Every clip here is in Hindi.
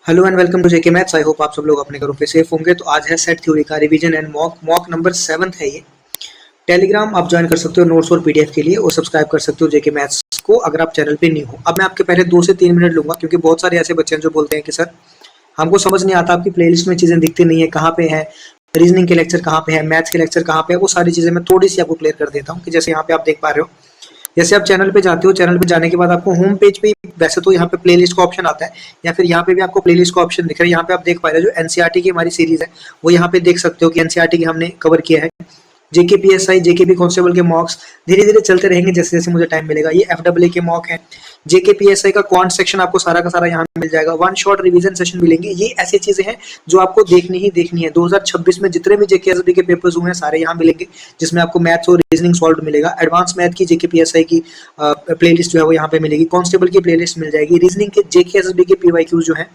Hello and welcome to JK maths. I hope आप सब लोग अपने घरों पे सेफ होंगे। तो आज है सेट थ्योरी का रिवीजन एंड मॉक नंबर 7 है ये। टेलीग्राम आप ज्वाइन कर सकते हो नोट्स और पीडीएफ के लिए, और सब्सक्राइब कर सकते हो जेके मैथ्स को अगर आप चैनल पे न्यू हो। अब मैं आपके पहले 2 से 3 मिनट लूंगा, क्योंकि बहुत सारे ऐसे बच्चे हैं जो बोलते हैं कि सर हमको समझ नहीं आता, आपकी प्लेलिस्ट में चीजें दिखती नहीं है, कहाँ पे है रीजनिंग के लेक्चर, कहाँ पे है मैथ्स के लेक्चर, कहाँ पे है। वो सारी चीजें मैं थोड़ी सी आपको क्लियर कर देता हूँ कि जैसे यहाँ पे आप देख पा रहे हो। जैसे आप चैनल पे जाते हो, चैनल पे जाने के बाद आपको होम पेज पे वैसे तो यहाँ पे प्लेलिस्ट का ऑप्शन आता है, या फिर यहाँ पे भी आपको प्लेलिस्ट का ऑप्शन दिख रहा है। यहाँ पे आप देख पा रहे हो जो एनसीईआरटी की हमारी सीरीज है, वो यहाँ पे देख सकते हो कि एनसीईआरटी की हमने कवर किया है। जेके पीएसआई, जेके कांस्टेबल के मॉक्स धीरे धीरे चलते रहेंगे जैसे जैसे मुझे टाइम मिलेगा। ये एफडब्ल्यू के मॉक है। जेके पीएसआई का क्वांट सेक्शन आपको सारा का सारा यहाँ मिल जाएगा। वन शॉट रिवीजन सेशन मिलेंगे। ये ऐसी चीजें हैं जो आपको देखनी ही देखनी है। 2026 में जितने भी जेके एसबी के पेपर्स हुए हैं सारे यहाँ मिलेंगे, जिसमें आपको मैथ्स और रीजनिंग सॉल्व मिलेगा। एडवांस मैथ की जेके पीएसआई की प्लेलिस्ट जो है वो यहाँ पे मिलेगी। कांस्टेबल की प्लेलिस्ट मिल जाएगी। रीजनिंग के जेके एसबी के पीवाईक्यूज जो है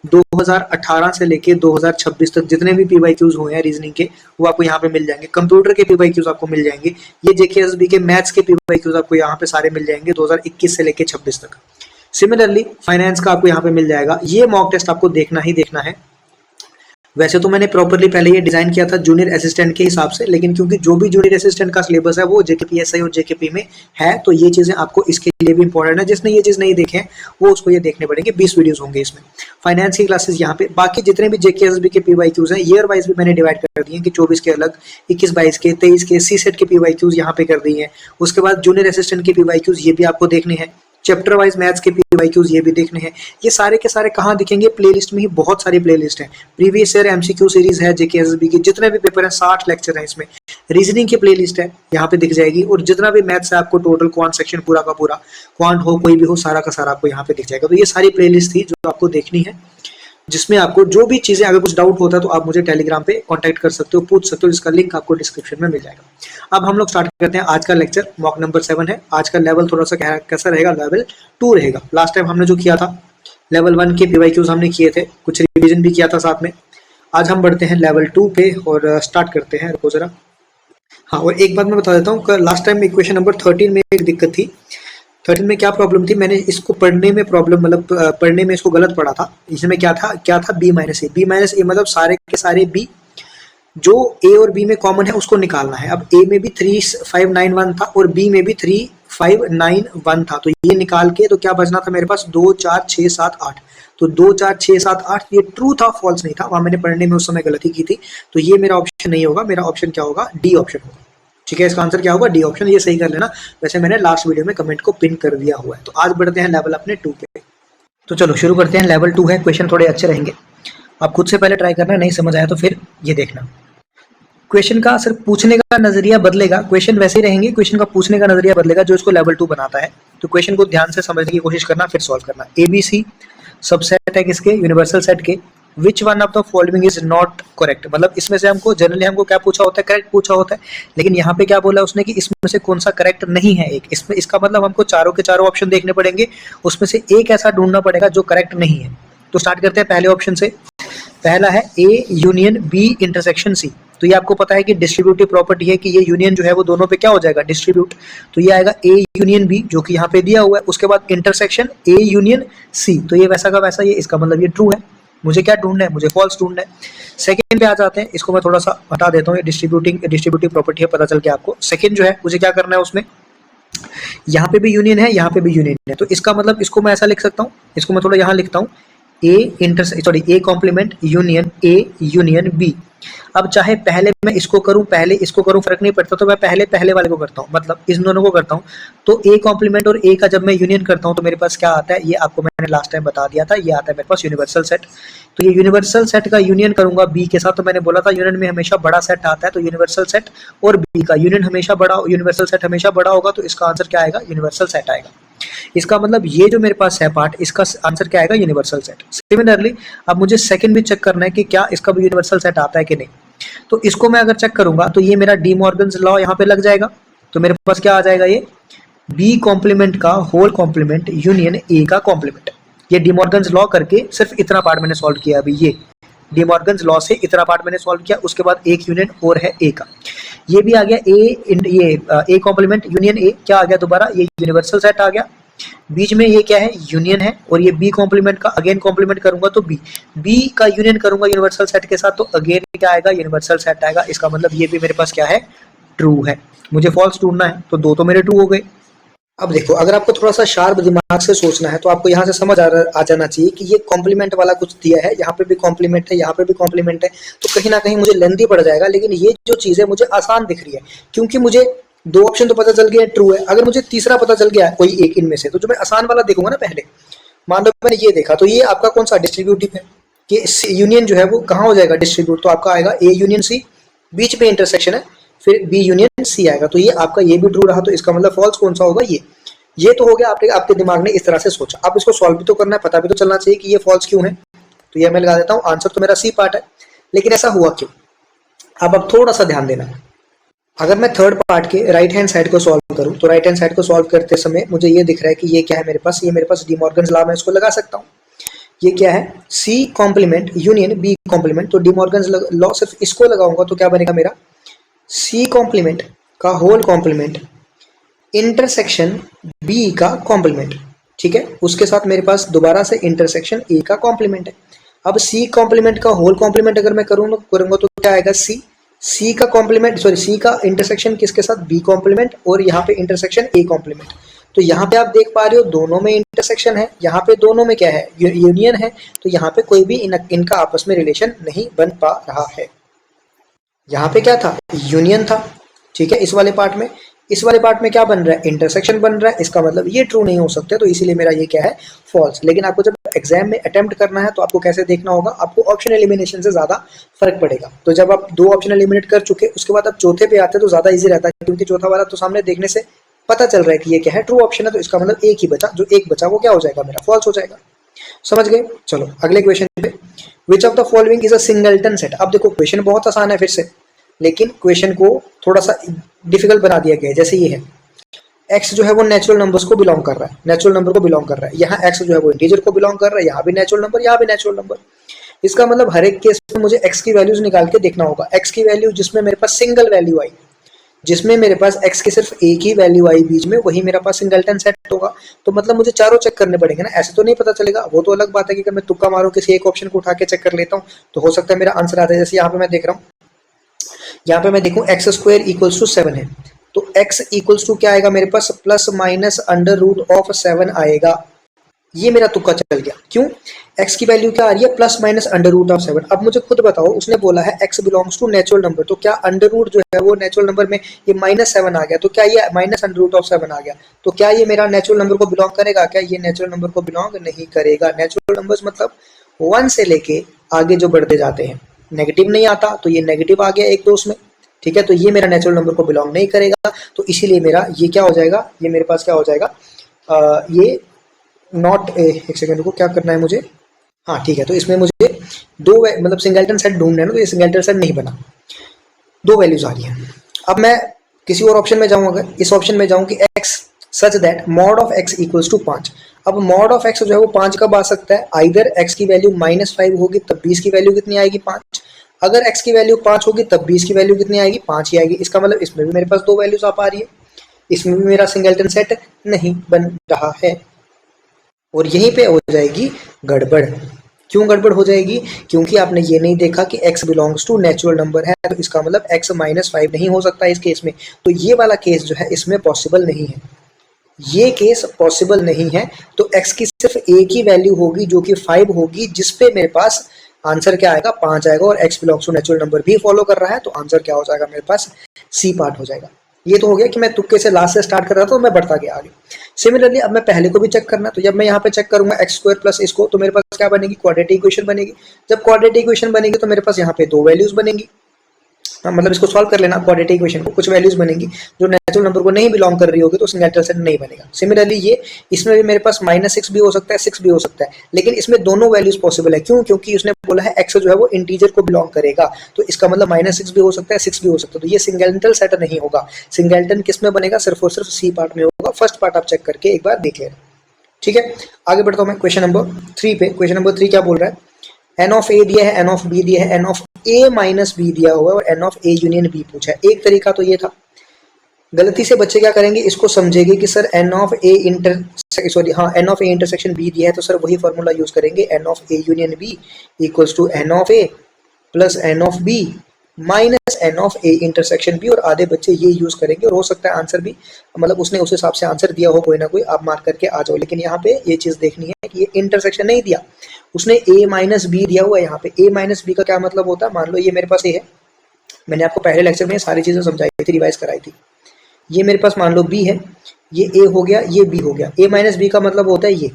2018 से लेके 2026 तक जितने भी पीवाईक्यूज हुए हैं रीजनिंग के, वो आपको यहाँ पे मिल जाएंगे। कंप्यूटर के पीवाईक्यूज आपको मिल जाएंगे। ये जेकेएसबी के मैथ्स के पीवाईक्यूज आपको यहाँ पे सारे मिल जाएंगे 2021 से लेके 26 तक। सिमिलरली फाइनेंस का आपको यहाँ पे मिल जाएगा। ये मॉक टेस्ट आपको देखना ही देखना है। वैसे तो मैंने प्रॉपरली पहले ये डिजाइन किया था जूनियर असिस्टेंट के हिसाब से, लेकिन क्योंकि जो भी जूनियर असिस्टेंट का सिलेबस है वो जेकेपीएसआई और जेकेपी में है, तो ये चीजें आपको इसके लिए भी इंपॉर्टेंट है। जिसने ये चीज नहीं देखे वो उसको ये देखने पड़ेंगे। 20 वीडियोस होंगे इसमें। फाइनेंस की क्लासेस यहाँ पे। बाकी जितने भी जेकेएसबी के पीवाईक्यूज हैं ईयर वाइज भी मैंने डिवाइड कर दिए कि 24 के अलग, 21-22 के, 23 के, सी सेट के पीवाईक्यूज यहाँ पे कर दिए हैं। उसके बाद जूनियर असिस्टेंट के पीवाईक्यूज ये भी आपको देखने हैं। चैप्टर वाइज मैथ्स के पीवाईक्यूज ये भी देखने हैं। ये सारे के सारे कहाँ दिखेंगे? प्लेलिस्ट में ही। बहुत सारी प्लेलिस्ट है। प्रीवियस ईयर एमसीक्यू सीरीज है जेकेएसबी की, जितने भी पेपर हैं 60 लेक्चर हैं इसमें। रीजनिंग की प्लेलिस्ट है यहाँ पे दिख जाएगी, और जितना भी मैथ्स है आपको टोटल क्वांट सेक्शन पूरा का पूरा, क्वांट हो कोई भी हो, सारा का सारा आपको यहाँ पे दिख जाएगा। तो ये सारी प्लेलिस्ट थी जो आपको देखनी है, जिसमें आपको जो भी चीजें, अगर कुछ डाउट होता है तो आप मुझे टेलीग्राम पे कांटेक्ट कर सकते हो, पूछ सकते हो, जिसका लिंक आपको डिस्क्रिप्शन में मिल जाएगा। अब हम लोग स्टार्ट करते हैं आज का लेक्चर। मॉक नंबर 7 है। आज का लेवल थोड़ा सा कैसा रहेगा? लेवल 2 रहेगा। लास्ट टाइम हमने जो किया था लेवल 1 के पीवाईक्यूज हमने किए थे, कुछ रिवीजन भी किया था साथ में। आज हम बढ़ते हैं लेवल 2 पे और स्टार्ट करते हैं। रुको जरा। हाँ, और एक बात मैं बता देता हूँ, लास्ट टाइम इक्वेशन नंबर 13 में एक दिक्कत थी। 13 में क्या प्रॉब्लम थी? मैंने इसको पढ़ने में प्रॉब्लम, मतलब पढ़ने में इसको गलत पढ़ा था। इसमें क्या था बी माइनस ए। बी माइनस ए मतलब सारे के सारे बी जो ए और बी में कॉमन है उसको निकालना है। अब ए में भी 3591 था और बी में भी 3591 था, तो ये निकाल के तो क्या बचना था मेरे पास? 2 4 6 7 8। तो 2 4 6 7 8 ये ट्रू था, फॉल्स नहीं था। वहां मैंने पढ़ने में उस समय गलती की थी, तो ये मेरा ऑप्शन नहीं होगा। मेरा ऑप्शन क्या होगा? डी ऑप्शन होगा। ठीक है, इसका आंसर क्या होगा? D option. ये सही कर लेना। वैसे मैंने लास्ट वीडियो में कमेंट को पिन कर दिया हुआ है। तो आज बढ़ते हैं लेवल अपने 2 पे। तो चलो शुरू करते हैं। लेवल 2 है। क्वेश्चन थोड़े अच्छे रहेंगे। आप खुद से पहले ट्राई करना, नहीं समझ आया तो फिर ये देखना। क्वेश्चन का सिर्फ पूछने का नजरिया बदलेगा। क्वेश्चन वैसे ही रहेंगे, क्वेश्चन का पूछने का नजरिया बदलेगा जो इसको लेवल 2 बनाता है। तो क्वेश्चन को ध्यान से समझने की कोशिश करना, फिर सॉल्व करना। एबीसी सबसेट है किसके? यूनिवर्सल सेट के। Which one of the following is not correct, मतलब इसमें से हमको जनरली हमको क्या पूछा होता है? करेक्ट पूछा होता है। लेकिन यहाँ पे क्या बोला उसने कि इसमें से कौन सा करेक्ट नहीं है एक। इसमें इसका मतलब हमको चारों के चारों ऑप्शन देखने पड़ेंगे, उसमें से एक ऐसा ढूंढना पड़ेगा जो करेक्ट नहीं है। तो स्टार्ट करते हैं पहले ऑप्शन से। पहला है A union B intersection C. तो ये आपको पता है कि डिस्ट्रीब्यूटिव प्रॉपर्टी है कि ये यूनियन जो है वो दोनों पे क्या हो जाएगा? डिस्ट्रीब्यूट। तो ये आएगा ए यूनियन बी, जो कि यहाँ पे दिया हुआ है। उसके बाद इंटरसेक्शन ए यूनियन सी, तो ये वैसा का वैसा, ये इसका मतलब ये ट्रू है। मुझे क्या ढूंढना है? मुझे फॉल्स ढूंढना है। सेकंड पे आ जाते हैं। इसको मैं थोड़ा सा हटा देता हूँ, ये डिस्ट्रीब्यूटिव प्रॉपर्टी है, पता चल के आपको। सेकंड जो है मुझे क्या करना है उसमें, यहाँ पे भी यूनियन है, यहाँ पे भी यूनियन है। तो इसका मतलब इसको मैं ऐसा लिख सकता हूँ, इसको मैं थोड़ा यहाँ लिखता हूँ, A complement union A union B. अब चाहे पहले मैं इसको करूं, पहले इसको करूं, फर्क नहीं पड़ता। तो मैं पहले वाले को करता हूं, मतलब इस दोनों को करता हूं। तो ए कॉम्प्लीमेंट और ए का जब मैं यूनियन करता हूं तो मेरे पास क्या आता है? ये आपको मैंने लास्ट टाइम बता दिया था, ये आता है मेरे पास यूनिवर्सल सेट। तो ये यूनिवर्सल सेट का यूनियन करूंगा बी के साथ। तो मैंने बोला था यूनियन में हमेशा बड़ा सेट आता है, तो यूनिवर्सल सेट और बी का यूनियन हमेशा बड़ा, यूनिवर्सल सेट हमेशा बड़ा होगा। तो इसका आंसर क्या आएगा? यूनिवर्सल सेट आएगा। इसका मतलब ये जो मेरे पास है पार्ट, इसका आंसर क्या आएगा? Universal set. सिमिलरली अब मुझे सेकंड भी चेक करना है कि क्या इसका भी यूनिवर्सल सेट आता है कि नहीं। तो इसको मैं अगर चेक करूंगा तो ये मेरा डी मॉर्गन्स लॉ यहाँ पे लग जाएगा। तो मेरे पास क्या आ जाएगा? ये बी कॉम्प्लीमेंट का होल कॉम्प्लीमेंट यूनियन ए का कॉम्प्लीमेंट। ये डी मॉर्गन्स लॉ करके सिर्फ इतना पार्ट मैंने सॉल्व किया। अभी ये डी मॉर्गन्स लॉ से इतना पार्ट मैंने सॉल्व किया। उसके बाद एक यूनियन और है ए का, ये भी आ गया। ए कॉम्प्लीमेंट यूनियन ए क्या आ गया? दोबारा ये यूनिवर्सल सेट आ गया। बीच में ये क्या है, यूनियन है, और ये बी कॉम्प्लीमेंट का अगेन कॉम्प्लीमेंट करूंगा तो बी का यूनियन करूंगा यूनिवर्सल सेट के साथ, तो अगेन क्या आएगा, यूनिवर्सल सेट आएगा। इसका मतलब ये भी मेरे पास क्या है, ट्रू है। मुझे फॉल्स ढूंढना है, तो दो तो मेरे ट्रू हो गए। अब देखो, अगर आपको थोड़ा सा शार्प दिमाग से सोचना है तो आपको यहाँ से समझ आ जाना चाहिए कि ये कॉम्प्लीमेंट वाला कुछ दिया है, यहाँ पे भी कॉम्प्लीमेंट है, यहाँ पे भी कॉम्प्लीमेंट है, तो कहीं ना कहीं मुझे लेंथी पड़ जाएगा। लेकिन ये जो चीज़ है मुझे आसान दिख रही है, क्योंकि मुझे दो ऑप्शन तो पता चल गया ट्रू है। अगर मुझे तीसरा पता चल गया कोई एक इनमें से, तो जो मैं आसान वाला देखूंगा ना पहले, मान लो मैंने ये देखा, तो ये आपका कौन सा डिस्ट्रीब्यूटिव है, कि यूनियन जो है वो कहाँ हो जाएगा, डिस्ट्रीब्यूट, तो आपका आएगा ए यूनियन सी, बीच में इंटरसेक्शन है, फिर बी यूनियन सी आएगा, तो ये आपका ये भी ट्रू रहा, तो इसका मतलब फॉल्स कौन सा होगा, ये तो हो गया। आपके दिमाग ने इस तरह से सोचा। अब इसको सॉल्व भी तो करना है, पता भी तो चलना चाहिए कि ये फॉल्स क्यों है, तो ये मैं लगा देता हूँ। आंसर तो मेरा सी पार्ट है, लेकिन ऐसा हुआ क्यों। अब थोड़ा सा ध्यान देना, अगर मैं थर्ड पार्ट के राइट हैंड साइड को सॉल्व करूं, तो राइट हैंड साइड को सॉल्व करते समय मुझे ये दिख रहा है कि ये क्या है मेरे पास, ये मेरे पास डी मॉर्गन्स लॉ, मैं इसको लगा सकता हूँ। ये क्या है, C complement union B complement, तो डी मॉर्गन्स लॉ सिर्फ इसको लगाऊंगा तो क्या बनेगा मेरा, सी कॉम्प्लीमेंट का होल कॉम्प्लीमेंट इंटरसेक्शन बी का कॉम्प्लीमेंट, ठीक है। उसके साथ मेरे पास दोबारा से इंटरसेक्शन ए का कॉम्प्लीमेंट है। अब सी कॉम्प्लीमेंट का होल कॉम्प्लीमेंट अगर मैं करूंगा तो क्या आएगा, सी का कॉम्प्लीमेंट, सॉरी सी का इंटरसेक्शन किसके साथ, बी कॉम्प्लीमेंट, और यहाँ पे इंटरसेक्शन ए कॉम्प्लीमेंट। तो यहाँ पे आप देख पा रहे हो दोनों में इंटरसेक्शन है, यहाँ पे दोनों में क्या है, यूनियन है, तो यहाँ पे कोई भी इनका आपस में रिलेशन नहीं बन पा रहा है। यहाँ पे क्या था, यूनियन था, ठीक है। इस वाले पार्ट में क्या बन रहा है, इंटरसेक्शन बन रहा है। इसका मतलब ये ट्रू नहीं हो सकते, तो इसीलिए मेरा ये क्या है, फॉल्स। लेकिन आपको जब एग्जाम में अटेम्प्ट करना है तो आपको कैसे देखना होगा, आपको ऑप्शन एलिमिनेशन से ज्यादा फर्क पड़ेगा। तो जब आप दो ऑप्शन एलिमिनेट कर चुके, उसके बाद आप चौथे पे आते तो ज्यादा इजी रहता है, क्योंकि चौथा वाला तो सामने देखने से पता चल रहा है कि ये क्या है, ट्रू ऑप्शन है। तो इसका मतलब एक ही बचा, जो एक बचा वो क्या हो जाएगा, मेरा फॉल्स हो जाएगा। समझ गए। चलो अगले क्वेश्चन पे, which of the following is a singleton set. अब देखो क्वेश्चन बहुत आसान है फिर से, लेकिन क्वेश्चन को थोड़ा सा डिफिकल्ट बना दिया गया है। जैसे ये है, x जो है वो नेचुरल नंबर्स को बिलोंग कर रहा है, नेचुरल नंबर को बिलोंग कर रहा है। यहाँ x जो है वो इंटीजर को बिलोंग कर रहा है, यहाँ भी नेचुरल नंबर, यहाँ भी नेचुरल नंबर। इसका मतलब हर एक केस में मुझे x की वैल्यूज निकाल के देखना होगा। x की वैल्यू जिसमें मेरे पास सिंगल वैल्यू आई, जिसमें मेरे पास x की सिर्फ एक ही वैल्यू आई बीच में, वही मेरा पास सिंगलटन सेट होगा। तो मतलब मुझे चारों चेक करने पड़ेंगे ना, ऐसे तो नहीं पता चलेगा। वो तो अलग बात है कि अगर मैं तुक्का मारूं, किसी एक ऑप्शन को उठा के चेक कर लेता हूँ, तो हो सकता है मेरा आंसर आता है। जैसे यहाँ पे मैं देख रहा हूँ, यहाँ पे मैं देखूं एक्स स्क्वायर इक्वल्स टू 7 है, तो x इक्वल्स टू क्या आएगा मेरे पास, plus minus under root of 7 आएगा। ये मेरा तुक्का चल गया। क्यों, x की वैल्यू क्या आ रही है, plus minus under root of 7। अब मुझे खुद बताओ, उसने बोला है x belongs to natural number, तो क्या अंडर रूट जो है वो नेचुरल नंबर में ये -7 आ गया, तो क्या ये माइनस अंडर रूट ऑफ 7 आ गया, तो क्या ये मेरा नेचुरल नंबर को बिलोंग करेगा, क्या ये नेचुरल नंबर को बिलोंग नहीं करेगा। नेचुरल नंबर्स मतलब 1 से लेके आगे जो बढ़ते जाते हैं, नेगेटिव नहीं आता, तो ये नेगेटिव आ गया एक दो उसमें, ठीक है। तो ये मेरा नेचुरल नंबर को बिलोंग नहीं करेगा, तो इसीलिए मेरा ये क्या हो जाएगा, ये मेरे पास क्या हो जाएगा, ये नॉट, एक सेकंड को क्या करना है मुझे, हाँ ठीक है। तो इसमें मुझे दो मतलब सिंगलटन सेट ढूंढना है ना, तो ये सिंगलटन सेट नहीं बना, दो वैल्यूज आ रही है। अब मैं किसी और ऑप्शन में जाऊँ, अगर इस ऑप्शन में जाऊँ कि x such that mod of x equals to 5। अब मॉड ऑफ x जो है वो 5 कब आ सकता है, आइदर x की वैल्यू -5 होगी तब 20 की वैल्यू कितनी आएगी, 5। अगर x की वैल्यू 5 होगी तब 20 की वैल्यू कितनी आएगी, 5 ही आएगी। इसका मतलब इसमें भी मेरे पास दो वैल्यूज आ पा रही है, इसमें भी मेरा सिंगलटन सेट नहीं बन रहा है, और यहीं पे हो जाएगी गड़बड़। क्यों गड़बड़ हो जाएगी, क्योंकि आपने ये नहीं देखा कि x belongs to natural number है, तो इसका मतलब x -5 नहीं हो सकता इस केस में। तो ये वाला केस जो है इसमें पॉसिबल नहीं है, ये केस पॉसिबल नहीं है। तो x की सिर्फ एक ही वैल्यू होगी जो कि 5 होगी, जिसपे मेरे पास आंसर क्या आएगा, 5 आएगा, और x belongs to natural number भी फॉलो कर रहा है, तो आंसर क्या हो जाएगा मेरे पास, सी पार्ट हो जाएगा। ये तो हो गया कि मैं तुक्के से लास्ट से स्टार्ट कर रहा था, तो मैं बढ़ता गया आगे। सिमिलरली अब मैं पहले को भी चेक करना, तो जब मैं यहाँ पे चेक करूंगा x स्क्वायर प्लस इसको, तो मेरे पास क्या बनेगी, क्वाड्रेटिक इक्वेशन बनेगी। जब क्वाड्रेटिक इक्वेशन बनेगी तो मेरे पास यहाँ पे दो वैल्यूज बनेगी, मतलब इसको सॉल्व कर लेना क्वाड्रेटिक इक्वेशन को, कुछ वैल्यूज बनेगी जो नेचुरल नंबर को नहीं बिलोंग कर रही होगी, तो सिंगलटन सेट नहीं बनेगा। सिमिलरली ये इसमें भी मेरे पास -6 भी हो सकता है, 6 भी हो सकता है, लेकिन इसमें दोनों वैल्यूज पॉसिबल है। क्यों, क्योंकि उसने बोला है x जो है वो इंटीजर को बिलोंग करेगा, तो इसका मतलब -6 भी हो सकता है, 6 भी हो सकता है, तो ये सिंगलटन सेट नहीं होगा। सिंगलटन किस में बनेगा, सिर्फ और सिर्फ सी पार्ट में होगा। फर्स्ट पार्ट आप चेक करके एक बार देख लेना, ठीक है। आगे बढ़ता हूँ मैं क्वेश्चन नंबर 3 पे। क्वेश्चन नंबर 3 क्या बोल रहा है, एन ऑफ ए दिया है, एन ऑफ बी दिया है, N of A minus B दिया हुआ है, और N of A union B पूछा है। एक तरीका तो ये था गलती से बच्चे क्या करेंगे, इसको समझेंगे कि sir N of A N of A intersection B दिया है तो सर वही फॉर्मूला यूज करेंगे, N of A union B equals to N of A plus N of B minus N of A intersection B, और आधे बच्चे ये यूज करेंगे और हो सकता है आंसर भी मतलब उसने उस हिसाब से आंसर दिया हो कोई ना कोई, आप मार्क करके आ जाओ। लेकिन यहाँ पे ये चीज देखनी है कि ये इंटरसेक्शन नहीं दिया, उसने ए माइनस बी दिया हुआ है। यहाँ पे ए माइनस बी का क्या मतलब होता है, मान लो ये मेरे पास ए है, मैंने आपको पहले लेक्चर में सारी चीजें समझाई थी, रिवाइज कराई थी। ये मेरे पास मान लो बी है, ये ए हो गया, ये बी हो गया। ए माइनस बी का मतलब होता है ये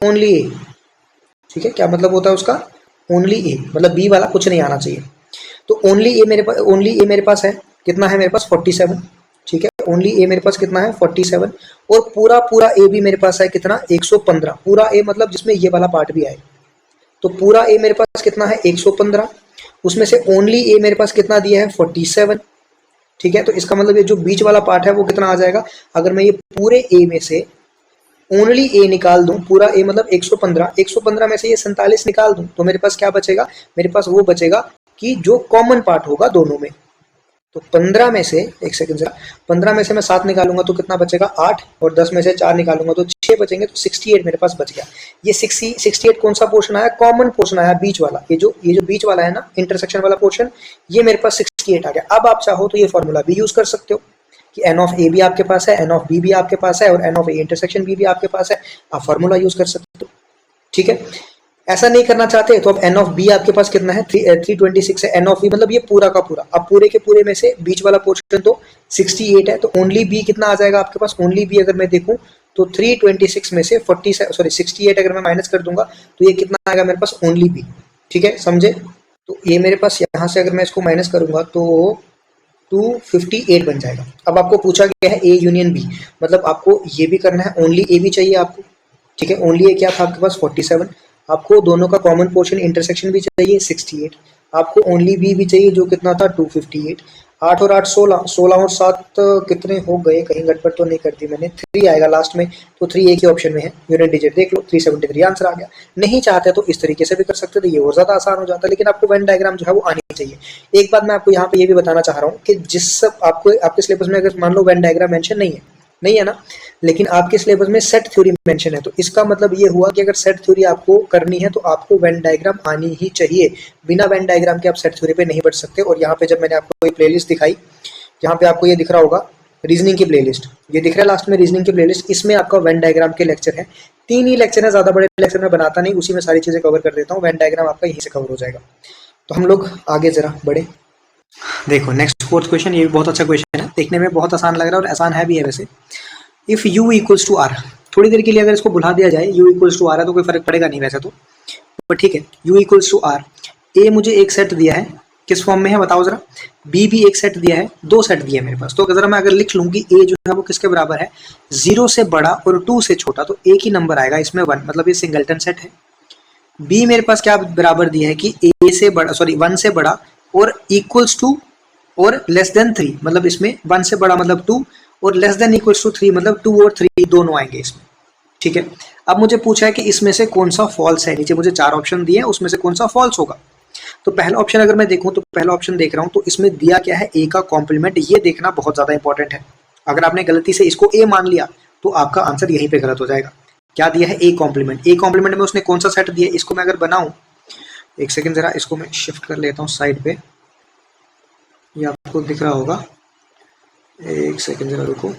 ओनली ए, ठीक है। क्या मतलब होता है उसका, ओनली ए, मतलब बी वाला कुछ नहीं आना चाहिए। तो ओनली ए मेरे पास है, कितना है मेरे पास 47, ठीक है। ओनली ए मेरे पास कितना है 47, और पूरा पूरा ए भी मेरे पास है कितना 115, पूरा ए मतलब जिसमें ये वाला पार्ट भी आए, तो पूरा ए मेरे पास कितना है 115, उसमें से ओनली ए मेरे पास कितना दिया है 47, ठीक है। तो इसका मतलब ये जो बीच वाला पार्ट है वो कितना आ जाएगा, अगर मैं ये पूरे ए में से ओनली ए निकाल दूं, पूरा ए मतलब 115 में से ये 47 निकाल दूं, तो मेरे पास क्या बचेगा, मेरे पास वो बचेगा कि जो कॉमन पार्ट होगा दोनों में। तो 15 में से, एक सेकंड जरा, 15 में से मैं 7 निकालूंगा तो कितना बचेगा 8, और 10 में से 4 निकालूंगा तो 6 बचेंगे, तो 68 मेरे पास बच गया। ये 68 कौन सा पोर्शन आया, कॉमन पोर्शन आया, बीच वाला, ये जो बीच वाला है ना इंटरसेक्शन वाला पोर्शन, ये मेरे पास 68 आ गया। अब आप चाहो तो ये फॉर्मूला भी यूज कर सकते हो कि एन ऑफ ए भी आपके पास है, एन ऑफ बी भी आपके पास है, और N of A intersection B भी आपके पास है, आप फॉर्मूला यूज कर सकते हो, ठीक है। ऐसा नहीं करना चाहते तो अब एन ऑफ बी आपके पास कितना है 326 है, एन ऑफ बी मतलब ये पूरा का पूरा, अब पूरे के पूरे में से बीच वाला पोर्शन तो 68 है, तो ओनली बी कितना आ जाएगा आपके पास, ओनली बी अगर मैं देखूं तो 326 में से 68 अगर मैं माइनस कर दूंगा तो ये कितना आएगा मेरे पास ओनली बी, ठीक है, समझे। तो ये मेरे पास यहाँ से अगर मैं इसको माइनस करूंगा तो 258 बन जाएगा। अब आपको पूछा गया है ए यूनियन बी, मतलब आपको ये भी करना है, ओनली ए भी चाहिए आपको, ठीक है। ओनली ए क्या था आपके पास 47, आपको दोनों का कॉमन पोर्शन इंटरसेक्शन भी चाहिए 68, आपको ओनली बी भी चाहिए जो कितना था 258, 8 और 8 16 और 7 कितने हो गए, कहीं गड़बड़ तो नहीं कर दी मैंने, 3 आएगा लास्ट में, तो 3 एक ही ऑप्शन में है, यूनिट डिजिट देख लो 373 आंसर आ गया। नहीं चाहते तो इस तरीके से भी कर सकते थे, ये और ज्यादा आसान हो जाता है, लेकिन आपको वेन डायग्राम जो है वो आनी चाहिए। एक बात मैं आपको यहाँ पे ये भी बताना चाह रहा हूँ कि जिस आपको आपके सिलेबस में अगर मान लो वेन डायग्राम मेंशन नहीं है ना, लेकिन आपके सिलेबस में सेट थ्योरी मेंशन है, तो इसका मतलब ये हुआ कि अगर सेट थ्योरी आपको करनी है तो आपको वेन डायग्राम आनी ही चाहिए, बिना वेन डायग्राम के आप सेट थ्योरी पे नहीं बढ़ सकते। और यहाँ पे जब मैंने आपको ये प्लेलिस्ट दिखाई, यहाँ पे आपको ये दिख रहा होगा रीजनिंग की प्लेलिस्ट, ये दिख रहा है लास्ट में रीजनिंग की प्लेलिस्ट, इसमें आपका वेन डायग्राम के लेक्चर है, 3 ही लेक्चर है, ज्यादा बड़े लेक्चर में बनाता नहीं, उसी में सारी चीजें कवर कर देता हूँ, वेन डायग्राम आपका यहीं से कवर हो जाएगा। तो हम लोग आगे जरा बढ़े, देखो नेक्स्ट 4th क्वेश्चन, ये भी बहुत अच्छा क्वेश्चन है, देखने में बहुत आसान लग रहा है और आसान है भी है वैसे। If u equals to R, थोड़ी देर के लिए अगर इसको बुला दिया जाए, u इक्वल्स टू आर है तो कोई फर्क पड़ेगा नहीं वैसे तो, पर ठीक है, u इक्वल्स टू आर, ए मुझे एक सेट दिया है, किस फॉर्म में है बताओ जरा, बी भी एक सेट दिया है, 2 सेट दिए है मेरे पास, तो जरा मैं अगर लिख लूँ कि ए जो है वो किसके बराबर है, 0 से बड़ा और 2 से छोटा, तो एक ही नंबर आएगा इसमें 1, मतलब ये सिंगलटन सेट है। बी मेरे पास क्या बराबर दिया है कि ए से बड़ा 1 से बड़ा और इक्वल्स टू और लेस देन 3, मतलब इसमें 1 से बड़ा मतलब 2 और लेस देन इक्वल्स टू 3 मतलब 2 और 3 दोनों आएंगे इसमें, ठीक है। अब मुझे पूछा है कि इसमें से कौन सा फॉल्स है, नीचे मुझे 4 ऑप्शन दिए हैं, उसमें से कौन सा फॉल्स होगा। तो पहला ऑप्शन अगर मैं देखूं तो पहला ऑप्शन देख रहा हूं, तो इसमें दिया क्या है ए का कॉम्प्लीमेंट, ये देखना बहुत ज्यादा इंपॉर्टेंट है। अगर आपने गलती से इसको ए मान लिया तो आपका आंसर यहीं पे गलत हो जाएगा। क्या दिया है, ए कॉम्प्लीमेंट, ए कॉम्प्लीमेंट में उसने कौन सा सेट दिया, इसको मैं अगर बनाऊं, एक सेकेंड जरा इसको मैं शिफ्ट कर लेता हूँ साइड पे, ये आपको दिख रहा होगा, एक सेकेंड जरा रुको,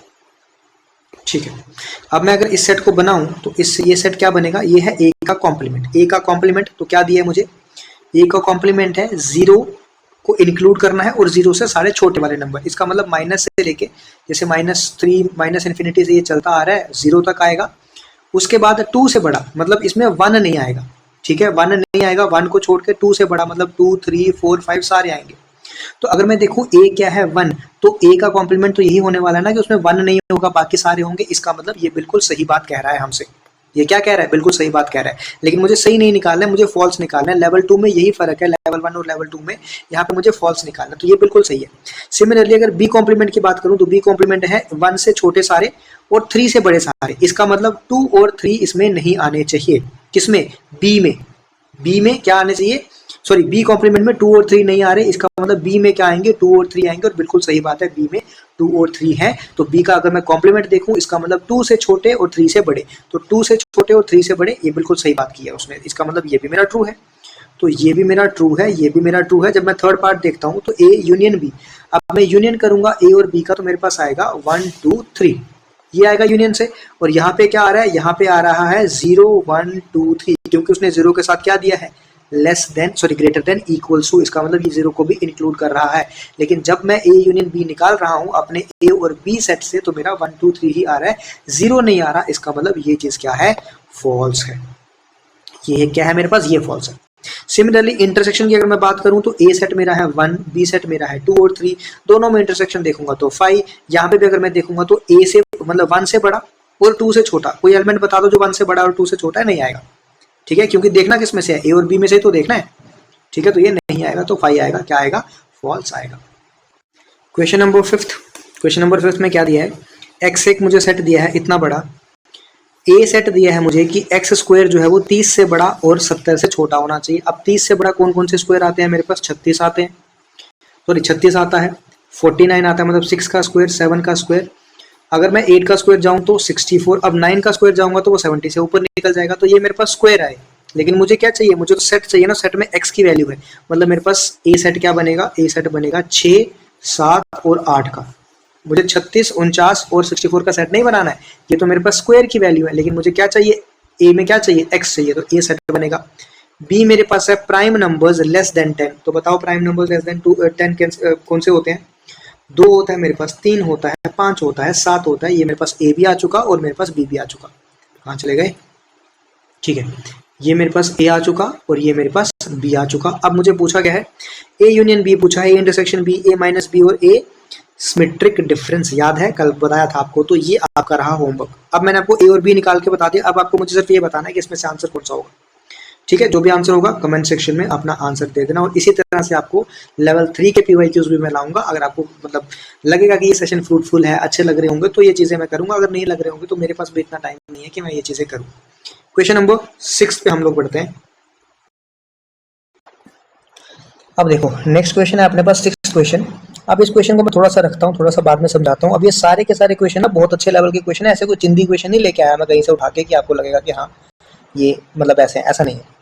ठीक है। अब मैं अगर इस सेट को बनाऊं तो ये सेट क्या बनेगा, ये है ए का कॉम्प्लीमेंट, ए का कॉम्प्लीमेंट, तो क्या दिया है मुझे, ए का कॉम्प्लीमेंट है 0 को इंक्लूड करना है और 0 से सारे छोटे वाले नंबर, इसका मतलब माइनस से लेके, जैसे -3 माइनस इन्फिनिटी से ये चलता आ रहा है 0 तक आएगा, उसके बाद 2 से बड़ा, मतलब इसमें 1 नहीं आएगा, ठीक है, 1 नहीं आएगा, 1 को छोड़ के 2 से बड़ा मतलब 2 3 4 5 सारे आएंगे। तो अगर मैं देखूं ए क्या है 1, तो ए का कॉम्प्लीमेंट तो यही होने वाला है ना कि उसमें 1 नहीं होगा, बाकी सारे होंगे, इसका मतलब ये बिल्कुल सही बात कह रहा है हमसे, ये क्या कह रहा है, बिल्कुल सही बात कह रहा है, लेकिन मुझे सही नहीं निकालना है, मुझे फॉल्स निकालना है। लेवल 2 में यही फर्क है, लेवल 1 और लेवल 2 में, यहाँ पे मुझे फॉल्स निकालना है, तो ये बिल्कुल सही है। सिमिलरली अगर बी कॉम्प्लीमेंट की बात करूं तो बी कॉम्प्लीमेंट है 1 से छोटे सारे और 3 से बड़े सारे, इसका मतलब 2 और 3 इसमें नहीं आने चाहिए, किसमें, बी में, बी में क्या आने चाहिए, सॉरी बी कॉम्प्लीमेंट में 2 और 3 नहीं आ रहे, इसका मतलब बी में क्या आएंगे 2 और 3 आएंगे, और बिल्कुल सही बात है बी में 2 और 3 है। तो बी का अगर मैं कॉम्प्लीमेंट देखूं इसका मतलब 2 से छोटे और 3 से बड़े, तो 2 से छोटे और 3 से बड़े, ये बिल्कुल सही बात की है उसने, इसका मतलब ये भी मेरा ट्रू है। तो ये भी मेरा ट्रू है, ये भी मेरा ट्रू है। जब मैं थर्ड पार्ट देखता हूँ तो ए यूनियन बी, अब मैं यूनियन करूंगा ए और बी का, तो मेरे पास आएगा 1 2 3, ये आएगा यूनियन से। और यहाँ पे क्या आ रहा है, यहाँ पे आ रहा है 0 1 2 3, क्योंकि उसने 0 के साथ क्या दिया है, less than sorry greater than equals to, इसका मतलब ये 0 को भी इंक्लूड कर रहा है। लेकिन जब मैं ए यूनियन बी निकाल रहा हूँ अपने ए और बी सेट से, तो मेरा 1 2 3 ही आ रहा है, 0 नहीं आ रहा, इसका मतलब ये चीज क्या है, फॉल्स है। ये क्या है मेरे पास, ये फॉल्स है। सिमिलरली इंटरसेक्शन की अगर मैं बात करूं तो ए सेट मेरा है 1, बी सेट मेरा है 2 और 3, दोनों में इंटरसेक्शन देखूंगा तो 5। यहाँ पे भी अगर मैं देखूंगा तो ए से मतलब 1 से बड़ा और 2 से छोटा, कोई एलिमेंट बता दो जो 1 से बड़ा और 2 से छोटा है, नहीं आएगा। ठीक है, क्योंकि देखना किस में से है, ए और बी में से तो देखना है। ठीक है, तो ये नहीं आएगा, तो 5 आएगा, क्या आएगा, फॉल्स आएगा। क्वेश्चन नंबर 5, क्वेश्चन नंबर 5 में क्या दिया है, एक्स एक मुझे सेट दिया है इतना बड़ा, ए सेट दिया है मुझे कि एक्स स्क्वायर जो है वो 30 से बड़ा और 70 से छोटा होना चाहिए। अब 30 से बड़ा कौन कौन से स्क्वायर आते हैं मेरे पास, 36 आते हैं, सॉरी 36 आता है, 49 आता है, मतलब 6 का स्क्वायर, 7 का स्क्वायर, अगर मैं 8 का स्क्वायर जाऊं तो 64, अब 9 का स्क्वायर जाऊंगा तो वो 70 से ऊपर निकल जाएगा। तो ये मेरे पास स्क्वायर आए, लेकिन मुझे क्या चाहिए, मुझे तो सेट चाहिए ना, सेट में एक्स की वैल्यू है, मतलब मेरे पास ए सेट क्या बनेगा, ए सेट बनेगा 6 7 और 8 का। मुझे 36 49 और 64 का सेट नहीं बनाना है, ये तो मेरे पास स्क्वायर की वैल्यू है, लेकिन मुझे क्या चाहिए, ए में क्या चाहिए, एक्स चाहिए, तो ए सेट बनेगा। बी मेरे पास है प्राइम नंबर्स लेस देन 10, तो बताओ प्राइम नंबर्स लेस देन 10 कौन से होते हैं, 2 होता है मेरे पास, 3 होता है, 5 होता है, 7 होता है, ये मेरे पास ए भी आ चुका और मेरे पास बी भी आ चुका, कहाँ चले गए, ठीक है, ये मेरे पास ए आ चुका और ये मेरे पास बी आ चुका। अब मुझे पूछा गया है ए यूनियन बी पूछा है, A intersection B, A minus B और ए सिमेट्रिक डिफरेंस, याद है कल बताया था आपको, तो ये आपका रहा होमवर्क। अब मैंने आपको ए और बी निकाल के बता दिया, अब आपको मुझे सिर्फ ये बताना है कि इसमें से आंसर कौन सा होगा। ठीक है, जो भी आंसर होगा कमेंट सेक्शन में अपना आंसर दे देना, और इसी तरह से आपको लेवल 3 के पीवाईक्यूज भी मैं लाऊंगा। अगर आपको मतलब लगेगा कि ये सेशन फ्रूटफुल है, अच्छे लग रहे होंगे, तो ये चीजें मैं करूंगा, अगर नहीं लग रहे होंगे तो मेरे पास भी इतना टाइम नहीं है कि मैं ये चीजें करूँ। क्वेश्चन नंबर 6 पे हम लोग बढ़ते हैं। अब देखो नेक्स्ट क्वेश्चन है अपने पास 6th क्वेश्चन। अब इस क्वेश्चन को मैं थोड़ा सा रखता हूँ, थोड़ा सा बाद में समझाता हूँ। अब ये सारे के सारे क्वेश्चन ना बहुत अच्छे लेवल के क्वेश्चन है, ऐसे कोई चिंदी क्वेश्चन नहीं लेके आया मैं कहीं से उठा के कि आपको लगेगा कि हाँ ये मतलब ऐसे है, ऐसा नहीं है।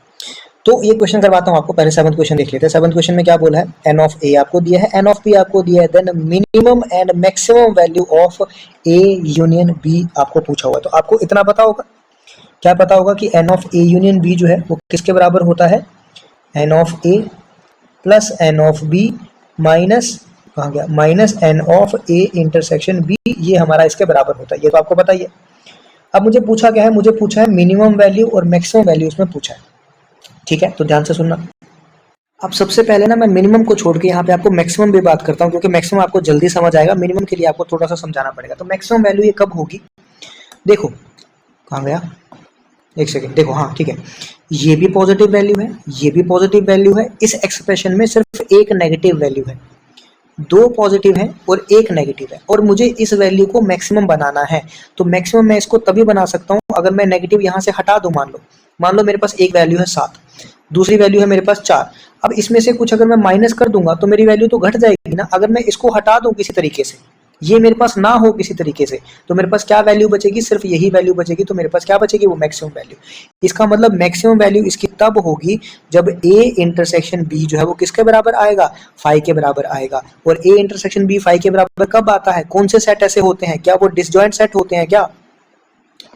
तो ये क्वेश्चन करवाता हूँ आपको, पहले 7th क्वेश्चन देख लेते हैं। 7th क्वेश्चन में क्या बोला है, एन ऑफ ए आपको दिया है, एन ऑफ बी आपको दिया है, then minimum and maximum value of A union B आपको पूछा हुआ है। तो आपको इतना पता होगा, क्या पता होगा कि N of A union B जो है वो किसके बराबर होता है, N of A plus N of B minus कहाँ गया, minus N of A intersection B, ये हमारा इसके बराबर होता है, ये तो आपको पता ही है। अब मुझे पूछा क्या है, मुझे पूछा है मिनिमम वैल्यू और मैक्सिमम वैल्यू इसमें पूछा है। ठीक है, तो ध्यान से सुनना। अब सबसे पहले ना मैं मिनिमम को छोड़ के यहाँ पे आपको मैक्सिमम भी बात करता हूँ, क्योंकि मैक्सिमम आपको जल्दी समझ आएगा, मिनिमम के लिए आपको थोड़ा सा समझाना पड़ेगा। तो मैक्सिमम वैल्यू ये कब होगी, देखो कहाँ गया, एक सेकेंड, देखो हाँ ठीक है, ये भी पॉजिटिव वैल्यू है, ये भी पॉजिटिव वैल्यू है, इस एक्सप्रेशन में सिर्फ एक नेगेटिव वैल्यू है, 2 पॉजिटिव है और 1 नेगेटिव है, और मुझे इस वैल्यू को मैक्सिमम बनाना है। तो मैक्सिमम मैं इसको तभी बना सकता हूँ अगर मैं नेगेटिव यहाँ से हटा दूं। मान लो मेरे पास एक वैल्यू है 7, दूसरी वैल्यू है मेरे पास 4, अब इसमें से कुछ अगर मैं माइनस कर दूंगा तो मेरी वैल्यू तो घट जाएगी ना। अगर मैं इसको हटा दूं किसी तरीके से, ये मेरे पास ना हो किसी तरीके से, तो मेरे पास क्या वैल्यू बचेगी, सिर्फ यही वैल्यू बचेगी। तो मेरे पास क्या बचेगी, वो मैक्सिमम वैल्यू। इसका मतलब मैक्सिमम वैल्यू इसकी तब होगी जब ए इंटरसेक्शन बी जो है वो किसके बराबर आएगा, 5 के बराबर आएगा। और ए इंटरसेक्शन बी 5 के बराबर कब आता है, कौन से सेट ऐसे होते हैं, क्या वो डिसजॉइंट सेट होते हैं क्या,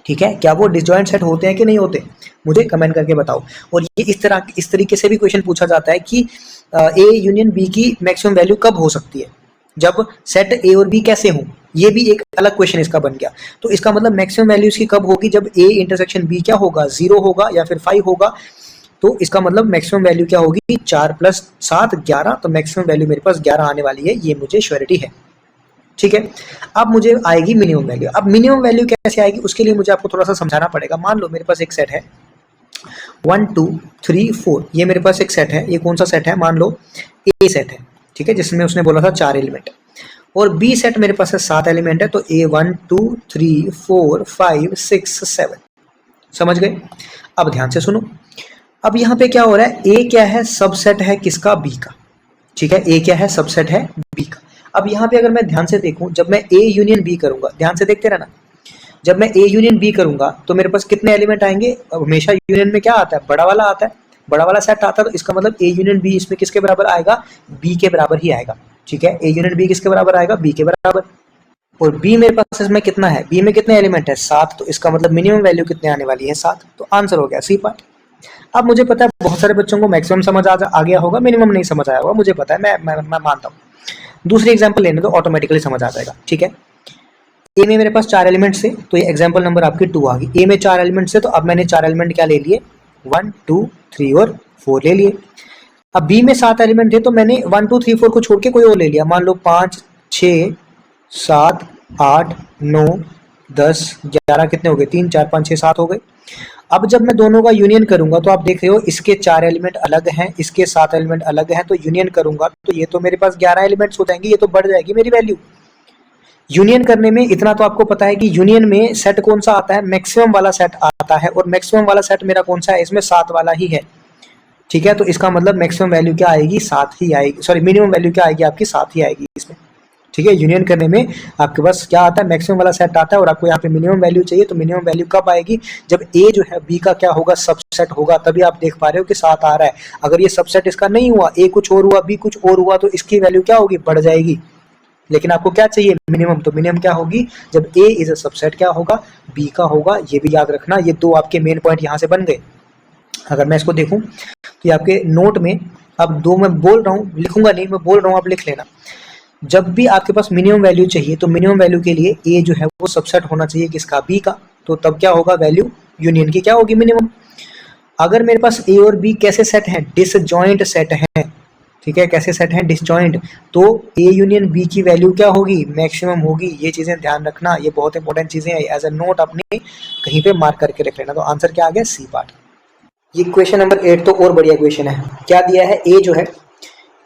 ठीक है, क्या वो डिसजॉइंट सेट होते हैं कि नहीं होते, मुझे कमेंट करके बताओ। और ये इस तरीके से भी क्वेश्चन पूछा जाता है कि ए यूनियन बी की मैक्सिमम वैल्यू कब हो सकती है, जब सेट ए और बी कैसे हों, ये भी एक अलग क्वेश्चन इसका बन गया। तो इसका मतलब मैक्सिमम वैल्यू इसकी कब होगी, जब ए इंटरसेक्शन बी क्या होगा, 0 होगा या फिर 5 होगा। तो इसका मतलब मैक्सिमम वैल्यू क्या होगी, 4 + 7 11, तो मैक्सिमम वैल्यू मेरे पास 11 आने वाली है, ये मुझे श्योरिटी है। ठीक है, अब मुझे आएगी मिनिमम वैल्यू। अब मिनिमम वैल्यू कैसे आएगी, उसके लिए मुझे आपको थोड़ा सा समझाना पड़ेगा। मान लो मेरे पास एक सेट है 1 2 3 4, ये मेरे पास एक सेट है, ये कौन सा सेट है, मान लो ए सेट है, ठीक है, जिसमें उसने बोला था 4 एलिमेंट, और बी सेट मेरे पास है 7 एलिमेंट है। तो ए 1 2 3 4 5 6 7, समझ गए। अब ध्यान से सुनो, अब यहाँ पे क्या हो रहा है, ए क्या है, सबसेट है किसका, बी का, ठीक है, ए क्या है, सबसेट है बी का। अब यहाँ पे अगर मैं ध्यान से देखूं, जब मैं ए यूनियन बी करूंगा, ध्यान से देखते रहना, जब मैं ए यूनियन बी करूंगा तो मेरे पास कितने एलिमेंट आएंगे, हमेशा यूनियन में क्या आता है, बड़ा वाला आता है, बड़ा वाला सेट आता है, तो इसका मतलब ए यूनियन बी इसमें किसके बराबर आएगा, बी के बराबर ही आएगा, ठीक है, ए यूनियन बी किसके बराबर आएगा, बी के बराबर। और बी मेरे पास इसमें कितना है, बी में कितने एलिमेंट है, 7, तो इसका मतलब मिनिमम वैल्यू कितने आने वाली है, 7, तो आंसर हो गया सी पार्ट। अब मुझे पता है बहुत सारे बच्चों को मैक्सिमम समझ आ गया होगा, मिनिमम नहीं समझ आया होगा, मुझे पता है, मैं मानता हूँ। दूसरी एग्जांपल लेने दो, ऑटोमेटिकली समझ आ जाएगा, ठीक है। ए में मेरे पास 4 एलिमेंट्स थे, तो ये एग्जांपल नंबर आपकी 2 आ गई। ए में 4 एलिमेंट्स थे, तो अब मैंने 4 एलिमेंट क्या ले लिए, 1 2 3 और 4 ले लिए। अब बी में 7 एलिमेंट थे, तो मैंने 1 2 3 4 को छोड़ के कोई और ले लिया, मान लो 5 6 7 8 9 10 11, कितने हो गए, 3 4 5 6 7 हो गए। अब जब मैं दोनों का यूनियन करूंगा तो आप देख रहे हो इसके 4 एलिमेंट अलग हैं, इसके 7 एलिमेंट अलग हैं, तो यूनियन करूंगा तो ये तो मेरे पास 11 एलिमेंट्स हो जाएंगे, ये तो बढ़ जाएगी मेरी वैल्यू। यूनियन करने में इतना तो आपको पता है कि यूनियन में सेट कौन सा आता है, मैक्सिमम वाला सेट आता है, और मैक्सिमम वाला सेट मेरा कौन सा है, इसमें 7 वाला ही है, ठीक है। तो इसका मतलब मैक्सिमम वैल्यू क्या आएगी, 7 ही आएगी, सॉरी मिनिमम वैल्यू क्या आएगी आपकी, 7 ही आएगी इसमें, ठीक है। यूनियन करने में आपके पास क्या आता है, मैक्सिमम वाला सेट आता है, और आपको यहाँ पे मिनिमम वैल्यू चाहिए, तो मिनिमम वैल्यू कब आएगी, जब ए जो है बी का क्या होगा, सबसेट होगा, तभी आप देख पा रहे हो कि 7 आ रहा है। अगर ये सबसेट इसका नहीं हुआ, ए कुछ और हुआ, बी कुछ और हुआ, तो इसकी वैल्यू क्या होगी, बढ़ जाएगी। लेकिन आपको क्या चाहिए, मिनिमम, तो मिनिमम क्या होगी, जब ए इज अ सबसेट क्या होगा, बी का होगा, ये भी याद रखना। ये 2 आपके मेन पॉइंट यहाँ से बन गए। अगर मैं इसको देखूं तो ये आपके नोट में, अब 2 मैं बोल रहा हूँ, लिखूंगा नहीं, मैं बोल रहा हूँ, आप लिख लेना। जब भी आपके पास मिनिमम वैल्यू चाहिए, तो मिनिमम वैल्यू के लिए ए जो है वो सबसेट होना चाहिए किसका, बी का, तो तब क्या होगा, वैल्यू यूनियन की क्या होगी, मिनिमम। अगर मेरे पास ए और बी कैसे सेट हैं, डिसजॉइंट सेट हैं, ठीक है, कैसे सेट हैं, डिसजॉइंट, तो ए यूनियन बी की वैल्यू क्या होगी, मैक्सिमम होगी। ये चीजें ध्यान रखना, ये बहुत इंपॉर्टेंट चीजें हैं, एज अ नोट अपने कहीं पे मार्क करके रख लेना। तो आंसर क्या आ गया, सी पार्ट। ये क्वेश्चन नंबर 8 तो और बढ़िया क्वेश्चन है। क्या दिया है, ए जो है,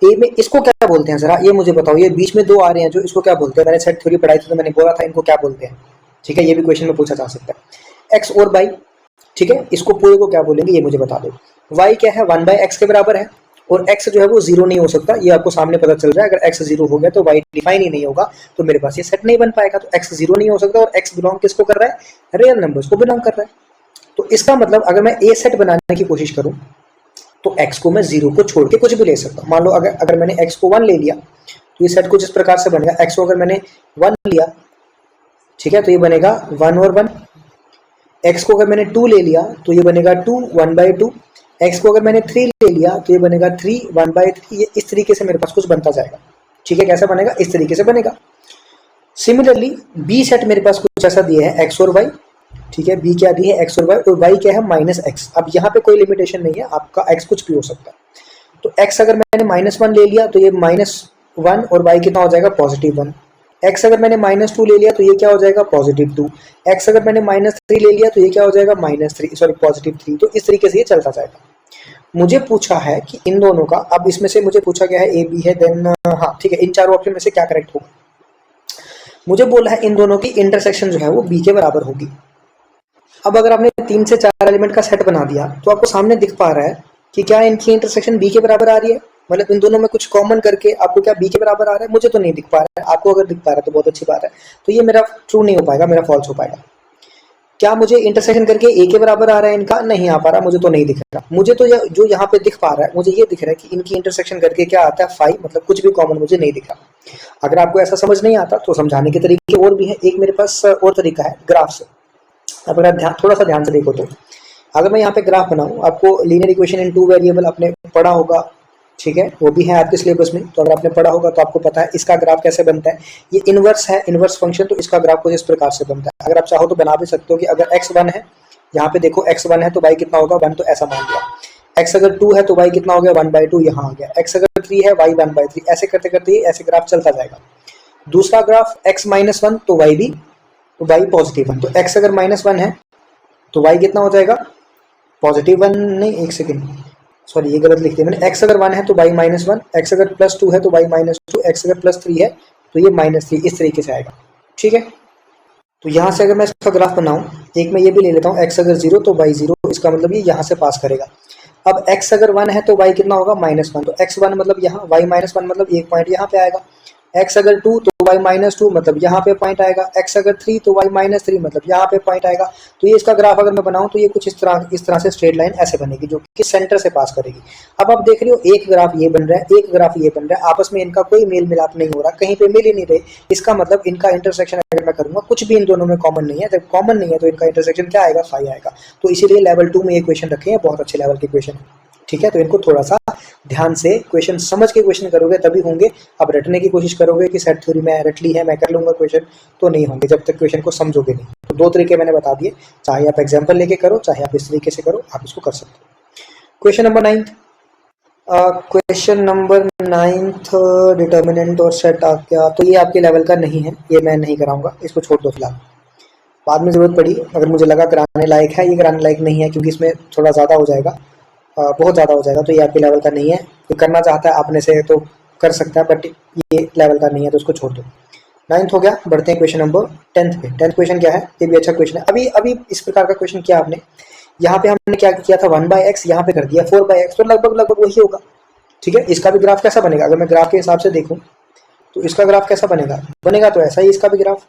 ए में इसको क्या बोलते हैं, जरा ये मुझे बताओ, ये बीच में 2 आ रहे हैं जो, इसको क्या बोलते हैं, मैंने सेट थ्योरी पढ़ाई थी तो मैंने बोला था इनको क्या बोलते हैं, ठीक है, ये भी क्वेश्चन में पूछा जा सकता है। एक्स और वाई, ठीक है, इसको पूरे को क्या बोलेंगे ये मुझे बता दो। वाई क्या है, 1/x के बराबर है, और x जो है वो 0 नहीं हो सकता, ये आपको सामने पता चल रहा है। अगर x 0 हो गया तो y डिफाइन ही नहीं होगा, तो मेरे पास ये सेट नहीं बन पाएगा। तो x 0 नहीं हो सकता, और x बिलोंग किसको कर रहा है, रियल नंबर्स को बिलोंग कर रहा है। तो इसका मतलब अगर मैं ए सेट बनाने की कोशिश करूं तो x को मैं 0 को छोड़ के कुछ भी ले सकता हूं। मान लो अगर मैंने x को 1 ले लिया तो ये सेट कुछ इस प्रकार से बनेगा, x को अगर मैंने 1 लिया, ठीक है, तो ये बनेगा 1 और 1। x को अगर मैंने 2 ले लिया तो ये बनेगा 2 1/2। x को अगर मैंने 3 ले लिया तो ये बनेगा 3 1/3। ये इस तरीके से मेरे पास कुछ बनता जाएगा, ठीक है। कैसा बनेगा, इस तरीके से बनेगा। सिमिलरली बी सेट मेरे पास कुछ ऐसा दिया है, x और y, ठीक है, बी क्या दी है, x और y, और y क्या है, -x। अब यहाँ पे कोई लिमिटेशन नहीं है, आपका x कुछ भी हो सकता है। तो x अगर मैंने -1 ले लिया तो ये -1, और y कितना हो जाएगा, +1। x अगर मैंने -2 ले लिया तो ये क्या हो जाएगा, +2। x अगर मैंने -3 ले लिया तो ये क्या हो जाएगा, +3। तो इस तरीके से ये चलता जाएगा। मुझे पूछा है कि इन दोनों का, अब इसमें से मुझे पूछा गया है ए बी है, देन हाँ ठीक है, इन चारों ऑप्शन में से क्या करेक्ट होगा। मुझे बोला है इन दोनों की इंटरसेक्शन जो है वो बी के बराबर होगी। अब अगर आपने 3 से 4 एलिमेंट का सेट बना दिया तो आपको सामने दिख पा रहा है कि क्या इनकी इंटरसेक्शन बी के बराबर आ रही है, मतलब इन दोनों में कुछ कॉमन करके आपको क्या बी के बराबर आ रहा है। मुझे तो नहीं दिख पा रहा है, आपको अगर दिख पा रहा है तो बहुत अच्छी बात है। तो ये मेरा ट्रू नहीं हो पाएगा, मेरा फॉल्स हो पाएगा। क्या मुझे इंटरसेक्शन करके ए के बराबर आ रहा है, इनका नहीं आ पा रहा, मुझे तो नहीं दिख रहा। मुझे तो जो यहाँ पे दिख पा रहा है, मुझे ये दिख रहा है कि इनकी इंटरसेक्शन करके क्या आता है, 5, मतलब कुछ भी कॉमन मुझे नहीं दिख रहा। अगर आपको ऐसा समझ नहीं आता तो समझाने के तरीके और भी है। एक मेरे पास और तरीका है ग्राफ से। अब अगर थोड़ा सा ध्यान से देखो तो अगर मैं यहाँ पे ग्राफ बनाऊं, आपको लीनियर इक्वेशन इन 2 वेरिएबल आपने पढ़ा होगा, ठीक है, वो भी है आपके सिलेबस में। तो अगर आपने पढ़ा होगा तो आपको पता है इसका ग्राफ कैसे बनता है। ये इनवर्स है, इनवर्स फंक्शन, तो इसका ग्राफ कुछ इस प्रकार से बनता है। अगर आप चाहो तो बना भी सकते हो कि अगर x1 है, यहाँ पे देखो x1 है तो y कितना होगा, 1, तो ऐसा मान लिया। x अगर 2 है तो y कितना हो गया, 1/2, यहाँ आ गया। x अगर 3 है, y 1/3। ऐसे करते करते ऐसे ग्राफ चलता जाएगा। दूसरा ग्राफ x -1 तो y भी, तो y +1। तो x अगर -1 है तो y कितना हो जाएगा, +1 नहीं, एक सेकेंड, सॉरी ये गलत लिख दिया मैंने। x अगर 1 है तो y -1, x अगर +2 है तो y -2, x अगर +3 है तो ये -3, इस तरीके से आएगा, ठीक है। तो यहाँ से अगर मैं इसका ग्राफ बनाऊं, एक मैं ये भी ले लेता हूँ, x अगर 0 तो y 0, इसका मतलब ये यहाँ से पास करेगा। अब x अगर 1 है तो y कितना होगा -1, तो x1 मतलब यहाँ, y -1 मतलब एक पॉइंट यहाँ पे आएगा। x अगर 2 तो y -2 मतलब यहाँ पे पॉइंट आएगा। x अगर 3 तो y -3 मतलब यहाँ पे पॉइंट आएगा। तो ये इसका ग्राफ अगर मैं बनाऊं तो ये कुछ इस तरह से स्ट्रेट लाइन ऐसे बनेगी जो कि सेंटर से पास करेगी। अब आप देख रहे हो एक ग्राफ ये बन रहा है, एक ग्राफ ये बन रहा है, आपस में इनका कोई मेल मिलाप नहीं हो रहा, कहीं पे मिल ही नहीं रहे। इसका मतलब इनका इंटरसेक्शन अगर मैं करूंगा कुछ भी इन दोनों में कॉमन नहीं है, जब कॉमन नहीं है तो इनका इंटरसेक्शन क्या आएगा, फाई आएगा। तो इसीलिए लेवल 2 में ये क्वेश्चन रखे हैं, बहुत अच्छे लेवल के क्वेश्चन है, ठीक है। तो इनको थोड़ा सा ध्यान से क्वेश्चन समझ के क्वेश्चन करोगे तभी होंगे। अब रटने की कोशिश करोगे कि सेट थ्योरी में रट ली है मैं कर लूंगा क्वेश्चन, तो नहीं होंगे जब तक क्वेश्चन को समझोगे नहीं। तो दो तरीके मैंने बता दिए, चाहे आप एग्जाम्पल लेके करो, चाहे आप इस तरीके से करो, आप इसको कर सकते हो। Question number 9, question number 9 determinant और सेट आ गया, तो ये आपके लेवल का नहीं है, ये मैं नहीं कराऊंगा, इसको छोड़ दो फिलहाल। बाद में जरूरत पड़ी अगर मुझे लगा कराने लायक है, ये कराने लायक नहीं है क्योंकि इसमें थोड़ा ज़्यादा हो जाएगा, बहुत ज़्यादा हो जाएगा, तो ये आपके लेवल का नहीं है। तो करना चाहता है अपने से तो कर सकता है, बट ये लेवल का नहीं है, तो उसको छोड़ दो। 9th हो गया, बढ़ते हैं क्वेश्चन नंबर 10th पे। 10th क्वेश्चन क्या है, ये भी अच्छा क्वेश्चन है। अभी अभी इस प्रकार का क्वेश्चन किया आपने, यहाँ पे हमने क्या किया था, 1/x यहाँ पे कर दिया 4/x, तो लगभग वही होगा, ठीक है। इसका भी ग्राफ कैसा बनेगा, अगर मैं ग्राफ के हिसाब से देखूँ तो इसका ग्राफ कैसा बनेगा तो ऐसा ही इसका भी ग्राफ,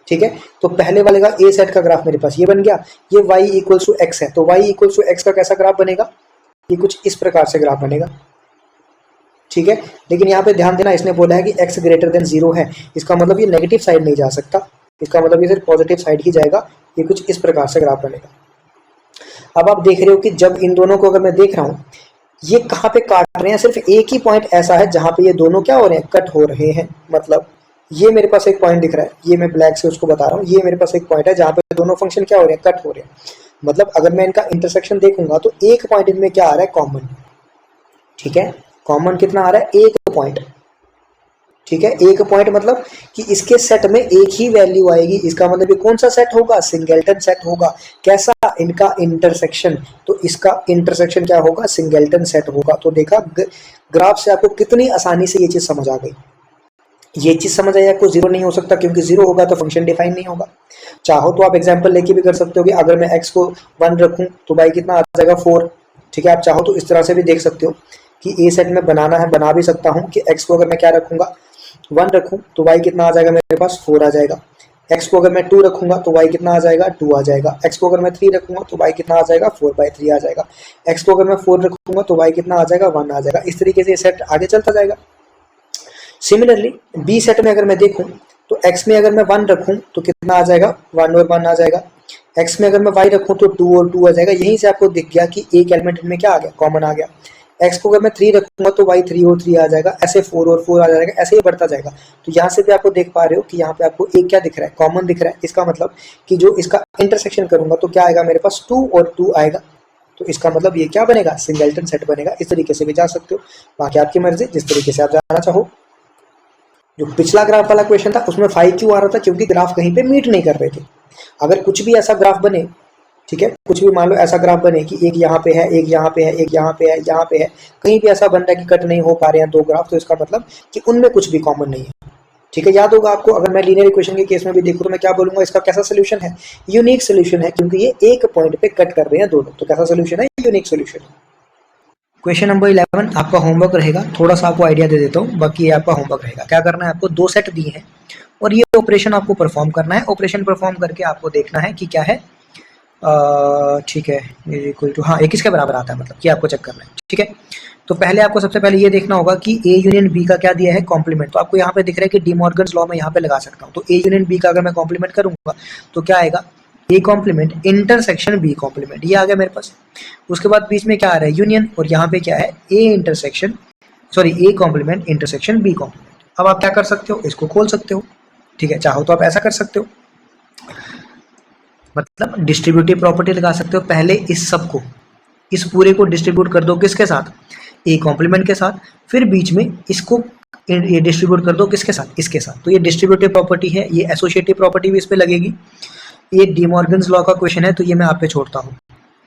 ठीक है। तो पहले वाले का ए सेट का ग्राफ मेरे पास ये बन गया, ये y = x है, तो y = x का कैसा ग्राफ बनेगा, ये कुछ इस प्रकार से ग्राफ बनेगा, ठीक है। लेकिन यहाँ पे ध्यान देना, इसने बोला है कि x > 0 है, इसका मतलब ये नेगेटिव साइड नहीं जा सकता, इसका मतलब ये सिर्फ पॉजिटिव साइड ही जाएगा। ये कुछ इस प्रकार से ग्राफ बनेगा। अब आप देख रहे हो कि जब इन दोनों को अगर मैं देख रहा हूँ, ये कहाँ पे काट रहे हैं, सिर्फ एक ही पॉइंट ऐसा है जहाँ पे ये दोनों क्या हो रहे हैं, कट हो रहे हैं। मतलब ये मेरे पास एक पॉइंट दिख रहा है, ये मैं ब्लैक से उसको बता रहा हूँ, ये मेरे पास एक पॉइंट है जहाँ पे दोनों फंक्शन क्या हो रहे हैं, कट हो रहे हैं। मतलब अगर मैं इनका इंटरसेक्शन देखूंगा तो एक पॉइंट इनमें क्या आ रहा है, कॉमन, ठीक है। कॉमन कितना आ रहा है, एक पॉइंट, ठीक है। एक पॉइंट मतलब कि इसके सेट में एक ही वैल्यू आएगी, इसका मतलब ये कौन सा सेट होगा, सिंगलटन सेट होगा। कैसा, इनका इंटरसेक्शन, तो इसका इंटरसेक्शन क्या होगा, सिंगलटन सेट होगा। तो देखा ग्राफ से आपको कितनी आसानी से ये चीज समझ आ गई। ये चीज समझ आई आपको, जीरो नहीं हो सकता क्योंकि जीरो होगा तो फंक्शन डिफाइन नहीं होगा। चाहो तो आप एग्जांपल लेके भी कर सकते हो कि अगर मैं x को 1 रखूं तो y कितना आ जाएगा, 4, ठीक है। आप चाहो तो इस तरह से भी देख सकते हो कि ए सेट में बनाना है, बना भी सकता हूं कि x को अगर मैं क्या रखूंगा, 1 रखूं तो y कितना आ जाएगा मेरे पास, 4 आ जाएगा। x को अगर मैं 2 रखूंगा तो y कितना आ जाएगा, 2 आ जाएगा। x को अगर मैं 3 रखूंगा तो y कितना आ जाएगा, 4/3 आ जाएगा। x को अगर मैं 4 रखूंगा तो y कितना आ जाएगा, 1 आ जाएगा। इस तरीके से ये सेट आगे चलता जाएगा। सिमिलरली बी सेट में अगर मैं देखूं तो x में अगर मैं 1 रखूं तो कितना आ जाएगा, 1 और 1 आ जाएगा। x में अगर मैं y रखूं तो 2 और 2 आ जाएगा। यहीं से आपको दिख गया कि एक एलिमेंट में क्या आ गया, कॉमन आ गया। x को अगर मैं 3 रखूंगा तो y 3 और 3 आ जाएगा, ऐसे 4 और 4 आ जाएगा, ऐसे ही बढ़ता जाएगा। तो यहाँ से भी आपको देख पा रहे हो कि यहाँ पे आपको एक क्या दिख रहा है, कॉमन दिख रहा है। इसका मतलब कि जो इसका इंटरसेक्शन करूंगा तो क्या आएगा मेरे पास, 2 और 2 आएगा। तो इसका मतलब ये क्या बनेगा, सिंगलटन सेट बनेगा। इस तरीके से भी जा सकते हो, बाकी आपकी मर्जी, जिस तरीके से आप जाना चाहो। जो पिछला ग्राफ वाला क्वेश्चन था उसमें 5 क्यों आ रहा था, क्योंकि ग्राफ कहीं पे मीट नहीं कर रहे थे। अगर कुछ भी ऐसा ग्राफ बने, ठीक है, कुछ भी मान लो ऐसा ग्राफ बने कि एक यहाँ पे है, एक यहाँ पे है, एक यहाँ पे है, यहाँ पे है, कहीं भी ऐसा बन रहा है कि कट नहीं हो पा रहे हैं दो ग्राफ, तो इसका मतलब कि उनमें कुछ भी कॉमन नहीं है, ठीक है। याद होगा आपको, अगर मैं लीनियर इक्वेशन के केस में भी देखूँ तो मैं क्या बोलूंगा, इसका कैसा सोल्यूशन है, यूनिक सोल्यूशन है, क्योंकि ये एक पॉइंट पे कट कर रहे हैं दोनों। तो कैसा सोल्यूशन है, यूनिक सोल्यूशन है। क्वेश्चन नंबर 11 आपका होमवर्क रहेगा, थोड़ा सा आपको आइडिया दे देता हूँ, बाकी ये आपका होमवर्क रहेगा। क्या करना है आपको, 2 सेट दिए हैं और ये ऑपरेशन आपको परफॉर्म करना है। ऑपरेशन परफॉर्म करके आपको देखना है कि क्या है, ठीक है, इक्वल टू, हाँ, ये किसके बराबर आता है, मतलब कि आपको चेक करना है, ठीक है। तो पहले आपको सबसे पहले ये देखना होगा कि ए यूनियन बी का क्या दिया है, कॉम्प्लीमेंट। तो आपको यहाँ पे दिख रहा है कि डी मॉर्गन्स लॉ में यहाँ पे लगा सकता हूँ। तो ए यूनियन बी का अगर मैं कॉम्प्लीमेंट करूंगा तो क्या आएगा, A complement intersection B complement, ये आ गया मेरे पास। उसके बाद बीच में क्या आ रहा है, यूनियन, और यहाँ पे क्या है, A complement intersection B complement. अब आप क्या कर सकते हो, इसको खोल सकते हो, ठीक है। चाहो तो आप ऐसा कर सकते हो, मतलब डिस्ट्रीब्यूटिव प्रॉपर्टी लगा सकते हो। पहले इस सब को, इस पूरे को डिस्ट्रीब्यूट कर दो किसके साथ, ए कॉम्प्लीमेंट के साथ, फिर बीच में इसको ये डिस्ट्रीब्यूट कर दो किसके साथ, इसके साथ। तो ये डिस्ट्रीब्यूटिव प्रॉपर्टी है, ये एसोसिएटिव प्रॉपर्टी भी इस पे लगेगी। ये डी मॉर्गन्स लॉ का क्वेश्चन है, तो ये मैं आप पे छोड़ता हूँ,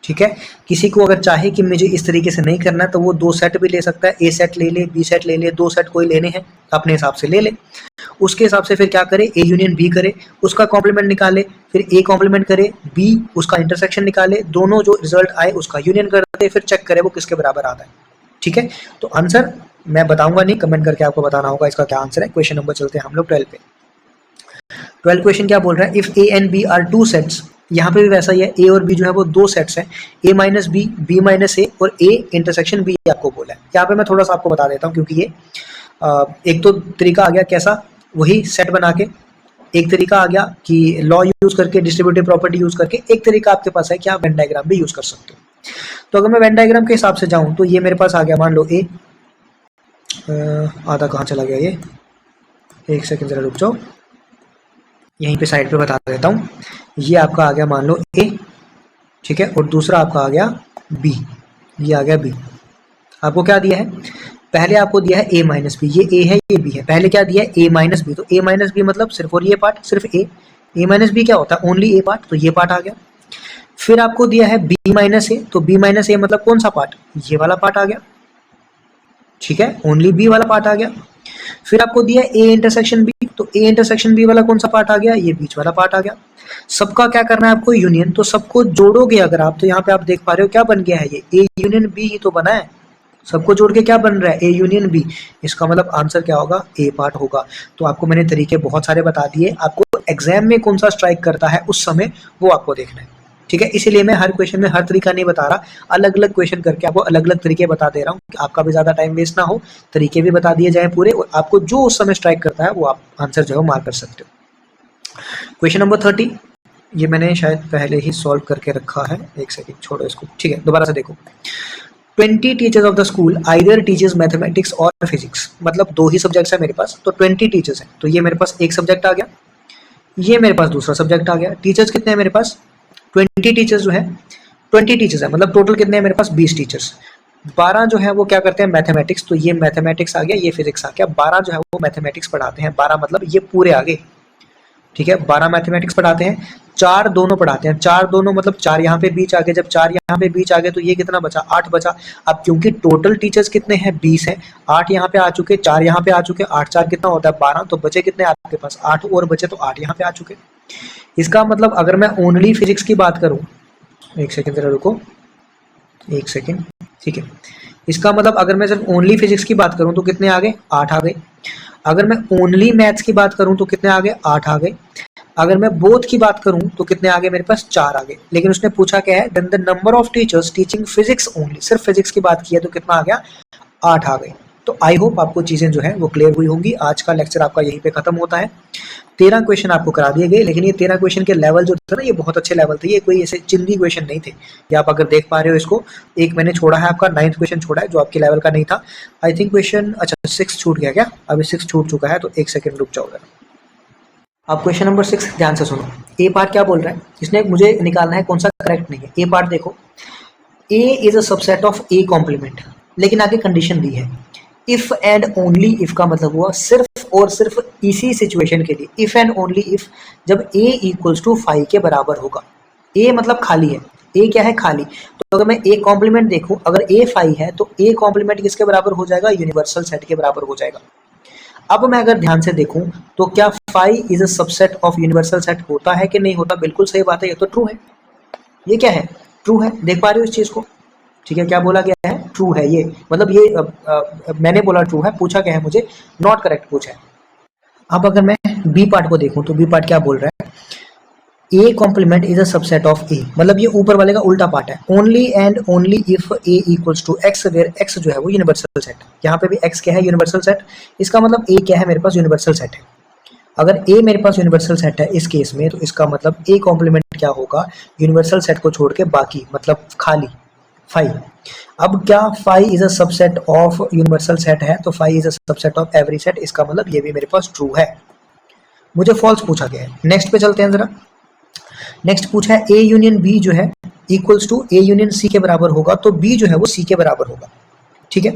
ठीक है। किसी को अगर चाहे कि मुझे इस तरीके से नहीं करना है तो वो 2 सेट भी ले सकता है, ए सेट ले ले, बी सेट ले ले, 2 सेट कोई लेने हैं अपने हिसाब से ले ले। उसके हिसाब से फिर क्या करे, ए यूनियन बी करे, उसका कॉम्प्लीमेंट निकाले, फिर ए कॉम्प्लीमेंट करे, बी उसका इंटरसेक्शन निकाले, दोनों जो रिजल्ट आए उसका यूनियन कर दे, फिर चेक करे वो किसके बराबर आता है। ठीक है, तो आंसर मैं बताऊंगा नहीं, कमेंट करके आपको बताना होगा इसका क्या आंसर है। क्वेश्चन नंबर चलते हैं हम लोग 12 पे। 12 क्वेश्चन क्या बोल रहा है, if A and B are 2 sets, यहाँ पे भी वैसा ही है, ए और बी जो है वो 2 सेट्स हैं, ए माइनस बी, बी माइनस ए और ए इंटरसेक्शन बी आपको बोला है। यहाँ पे मैं थोड़ा सा आपको बता देता हूँ, क्योंकि ये एक तो तरीका आ गया कैसा, वही सेट बना के, एक तरीका आ गया कि लॉ यूज करके, डिस्ट्रीब्यूटिव प्रॉपर्टी यूज करके, एक तरीका आपके पास है कि आप वेन डायग्राम भी यूज कर सकते हो। तो अगर मैं वेन डायग्राम के हिसाब से जाऊं तो ये मेरे पास आ गया, मान लो ए, आधा कहाँ चला गया ये, एक सेकंड जरा रुक जाओ, यहीं पे साइड पे बता देता हूँ। ये आपका आ गया मान लो ए, ठीक है, और दूसरा आपका आ गया बी, ये आ गया बी। आपको क्या दिया है, पहले आपको दिया है ए माइनस बी, ये ए है ये बी है, पहले क्या दिया है ए माइनस बी, तो ए माइनस बी मतलब सिर्फ और ये पार्ट, सिर्फ ए माइनस बी क्या होता है, ओनली ए पार्ट, तो ये पार्ट आ गया। फिर आपको दिया है बी माइनस ए, तो बी माइनस ए मतलब कौन सा पार्ट, ये वाला पार्ट आ गया, ठीक है, ओनली बी वाला पार्ट आ गया। फिर आपको दिया ए इंटरसेक्शन बी, तो ए इंटरसेक्शन बी वाला कौन सा पार्ट आ गया, ये बीच वाला पार्ट आ गया। सबका क्या करना है आपको, यूनियन, तो सबको जोड़ोगे अगर आप, तो यहाँ पे आप देख पा रहे हो क्या बन गया है, ये ए यूनियन बी ही तो बना है, सबको जोड़ के क्या बन रहा है, ए यूनियन बी। इसका मतलब आंसर क्या होगा, ए पार्ट होगा। तो आपको मैंने तरीके बहुत सारे बता दिए, आपको एग्जाम में कौन सा स्ट्राइक करता है उस समय वो आपको देखना है, ठीक है। इसीलिए मैं हर क्वेश्चन में हर तरीका नहीं बता रहा, अलग अलग क्वेश्चन करके आपको अलग अलग तरीके बता दे रहा हूँ, आपका भी ज्यादा टाइम वेस्ट ना हो, तरीके भी बता दिए जाए पूरे, और आपको जो उस समय स्ट्राइक करता है वो आप आंसर जो है मार्क कर सकते हो। क्वेश्चन नंबर 30, ये मैंने शायद पहले ही सॉल्व करके रखा है, एक सेकेंड छोड़ो इसको, ठीक है, दोबारा से देखो। 20 teachers of the school either teachers mathematics और फिजिक्स, मतलब 2 ही सब्जेक्ट्स है मेरे पास, तो 20 टीचर्स हैं, तो ये मेरे पास एक सब्जेक्ट आ गया, ये मेरे पास दूसरा सब्जेक्ट आ गया। टीचर्स कितने हैं मेरे पास, 20 टीचर्स जो है, 20 टीचर्स है, मतलब टोटल कितने हैं मेरे पास, 20 टीचर्स। 12 जो है वो क्या करते हैं, मैथमेटिक्स, तो ये मैथमेटिक्स आ गया, ये फिजिक्स आ गया। 12 जो है वो मैथमेटिक्स पढ़ाते हैं, 12 मतलब ये पूरे आ गए, ठीक है, 12 मैथमेटिक्स पढ़ाते हैं, 4 दोनों पढ़ाते हैं, 4 दोनों मतलब 4 यहाँ पे बीच आ गए, जब 4 यहाँ पे बीच आ गए तो ये कितना बचा, 8 बचा। अब क्योंकि टोटल टीचर्स कितने हैं, 20 हैं, 8 यहाँ पे आ चुके, 4 यहाँ पे आ चुके, 8 4 कितना होता है 12, तो बचे कितने आपके पास, 8 और बचे, तो 8 यहाँ पे आ चुके। इसका मतलब अगर मैं ओनली फिजिक्स की बात करूं, एक सेकेंड जरा रुको, एक सेकेंड, ठीक है, इसका मतलब अगर मैं सिर्फ ओनली फिजिक्स की बात करूं तो कितने आ गए, 8 आ गए। अगर मैं ओनली मैथ्स की बात करूं तो कितने आ गए, 8 आ गए। अगर मैं बोथ की बात करूं तो कितने आ गए मेरे पास, 4 आ गए। लेकिन उसने पूछा क्या है, then the number of teachers teaching physics only, सिर्फ फिजिक्स की बात की है तो कितना आ गया, 8 आ गए। तो आई होप आपको चीजें जो है वो क्लियर हुई होंगी। आज का लेक्चर आपका यहीं पे खत्म होता है। 13 क्वेश्चन आपको करा दिए गए, लेकिन ये 13 क्वेश्चन के लेवल जो थे ना, ये बहुत अच्छे लेवल थे, ये कोई ऐसे चिंदी क्वेश्चन नहीं थे। ये आप अगर देख पा रहे हो इसको, एक मैंने छोड़ा है आपका 9th क्वेश्चन छोड़ा है जो आपके लेवल का नहीं था। आई थिंक क्वेश्चन, अच्छा 6 छूट गया क्या, अभी 6 छूट चुका है, तो एक सेकेंड रुक जाओगे। अब क्वेश्चन नंबर 6 ध्यान से सुनो। ए पार्ट क्या बोल रहा है, इसने मुझे निकालना है कौन सा करेक्ट नहीं है। ए पार्ट देखो, A is a subset of A complement, लेकिन आगे कंडीशन दी है, इफ एंड ओनली इफ का मतलब हुआ सिर्फ और सिर्फ इसी सिचुएशन के लिए, इफ एंड ओनली इफ जब a इक्वल्स टू 5 के बराबर होगा। a मतलब खाली है, a क्या है, खाली। तो अगर मैं a कॉम्प्लीमेंट देखूं, अगर a 5 है तो a कॉम्प्लीमेंट किसके बराबर हो जाएगा, यूनिवर्सल सेट के बराबर हो जाएगा। अब मैं अगर ध्यान से देखूं तो क्या 5 is a subset of universal set होता है कि नहीं होता, बिल्कुल सही बात है, ये तो ट्रू है। ये क्या है, ट्रू है, देख पा रहे हो इस चीज को, ठीक है, क्या बोला गया है, ट्रू है। ये मतलब ये मैंने बोला ट्रू है, पूछा क्या है मुझे, नॉट करेक्ट पूछा है। अब अगर मैं बी पार्ट को देखूं तो बी पार्ट क्या बोल रहा है, A complement is a subset of A, मतलब ये ऊपर वाले का उल्टा पार्ट है, only and only if A equals to X, where X जो है वो यूनिवर्सल सेट, यहाँ पे भी एक्स क्या है, यूनिवर्सल सेट। इसका मतलब ए क्या है, मेरे पास यूनिवर्सल सेट है। अगर ए मेरे पास यूनिवर्सल सेट है इस केस में, तो इसका मतलब ए कॉम्प्लीमेंट क्या होगा, यूनिवर्सल सेट को छोड़ के बाकी, मतलब खाली 5। अब क्या 5 is a subset of universal set है, तो 5 is a subset of every set, इसका मतलब ये भी मेरे पास ट्रू है। मुझे फॉल्स पूछा गया है। नेक्स्ट पे चलते हैं जरा। नेक्स्ट पूछा है ए यूनियन बी जो है equals to A union C के बराबर होगा, तो बी जो है वो सी के बराबर होगा, ठीक है।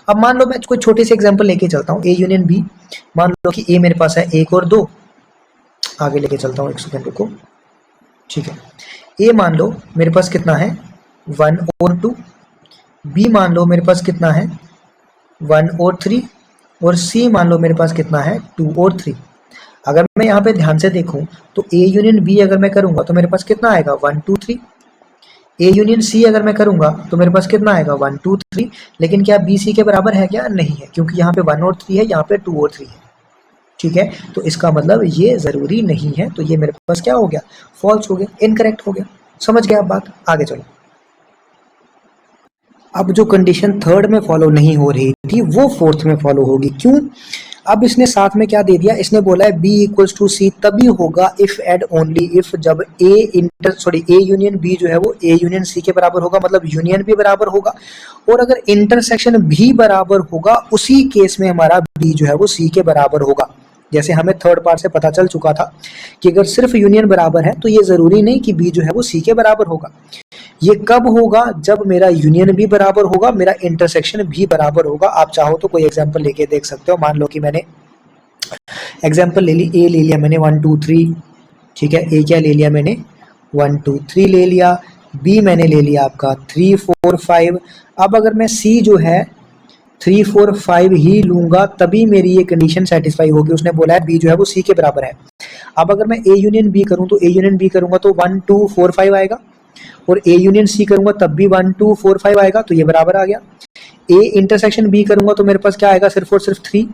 अब मान लो मैं कोई छोटी सी एग्जांपल लेके चलता हूँ, ए यूनियन बी, मान लो कि ए मेरे पास है 1 और 2, आगे लेके चलता हूँ, एक सेकंड रुको, ठीक है। ए मान लो मेरे पास कितना है, 1 और 2, बी मान लो मेरे पास कितना है 1 और 3, और सी मान लो मेरे पास कितना है 2 और 3। अगर मैं यहाँ पे ध्यान से देखूं तो ए यूनियन बी अगर मैं करूंगा तो मेरे पास कितना आएगा 1 2 3। ए यूनियन सी अगर मैं करूंगा तो मेरे पास कितना आएगा 1 2 3। लेकिन क्या बी सी के बराबर है क्या? नहीं है, क्योंकि यहाँ पे 1 और 3 है, यहाँ पे 2 और 3 है। ठीक है, तो इसका मतलब ये जरूरी नहीं है, तो ये मेरे पास क्या हो गया? फॉल्स हो गया, इनकरेक्ट हो गया। समझ गया आप बात? आगे चलो। अब जो कंडीशन थर्ड में फॉलो नहीं हो रही थी वो फोर्थ में फॉलो होगी। क्यों? अब इसने साथ में क्या दे दिया, इसने बोला है B इक्वल्स टू सी तभी होगा इफ एंड ओनली इफ जब ए यूनियन बी जो है वो ए यूनियन सी के बराबर होगा, मतलब यूनियन भी बराबर होगा, और अगर इंटरसेक्शन भी बराबर होगा उसी केस में हमारा B जो है वो सी के बराबर होगा। जैसे हमें थर्ड पार्ट से पता चल चुका था कि अगर सिर्फ यूनियन बराबर है तो ये जरूरी नहीं कि B जो है वो सी के बराबर होगा। ये कब होगा? जब मेरा यूनियन भी बराबर होगा, मेरा इंटरसेक्शन भी बराबर होगा। आप चाहो तो कोई एग्जांपल लेके देख सकते हो। मान लो कि मैंने एग्जांपल ले ली, ए ले लिया मैंने 1 2 3, ठीक है, ए क्या ले लिया मैंने 1 2 3 ले लिया, बी मैंने ले लिया आपका 3 4 5। अब अगर मैं सी जो है 3 4 5 ही लूंगा तभी मेरी ये कंडीशन सेटिस्फाई होगी। उसने बोला है बी जो है वो सी के बराबर है। अब अगर मैं ए यूनियन बी करूं तो ए यूनियन बी करूंगा तो 1 2 4 5 आएगा, और ए यूनियन सी करूंगा तब भी 1 2 4 5 आएगा, तो ये बराबर आ गया। ए इंटरसेक्शन बी करूंगा तो मेरे पास क्या आएगा? सिर्फ और सिर्फ 3।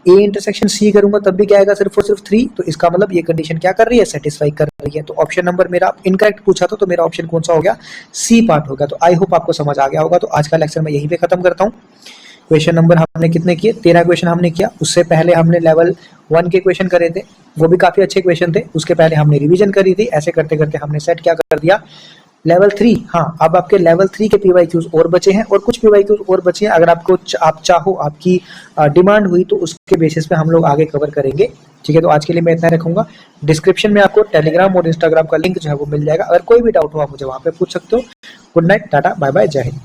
ए इंटरसेक्शन सी करूंगा तब भी क्या आएगा? सिर्फ और सिर्फ 3। तो इसका मतलब ये कंडीशन क्या कर रही है? सेटिस्फाई कर रही है। तो ऑप्शन नंबर मेरा इनकरेक्ट पूछा था, तो मेरा ऑप्शन कौन सा हो गया? सी पार्ट होगा। तो आई होप आपको समझ आ गया होगा। तो आज का लेक्चर मैं यहीं पे खत्म करता हूँ। क्वेश्चन नंबर हमने कितने किए? 13 क्वेश्चन हमने किया। उससे पहले हमने लेवल 1 के क्वेश्चन करे थे, वो भी काफी अच्छे क्वेश्चन थे। उसके पहले हमने रिवीजन करी थी। ऐसे करते करते हमने सेट क्या कर दिया? लेवल 3। हाँ, अब आपके लेवल 3 के पीवाईक्यूज और बचे हैं, और कुछ पीवाईक्यूज और बचे हैं। अगर आप चाहो, आपकी डिमांड हुई तो उसके बेसिस पे हम लोग आगे कवर करेंगे। ठीक है, तो आज के लिए मैं इतना रखूंगा। डिस्क्रिप्शन में आपको टेलीग्राम और इंस्टाग्राम का लिंक जो है वो मिल जाएगा। अगर कोई भी डाउट हो आप मुझे वहां पे पूछ सकते हो। Good night, tata, bye bye, जय हिंद।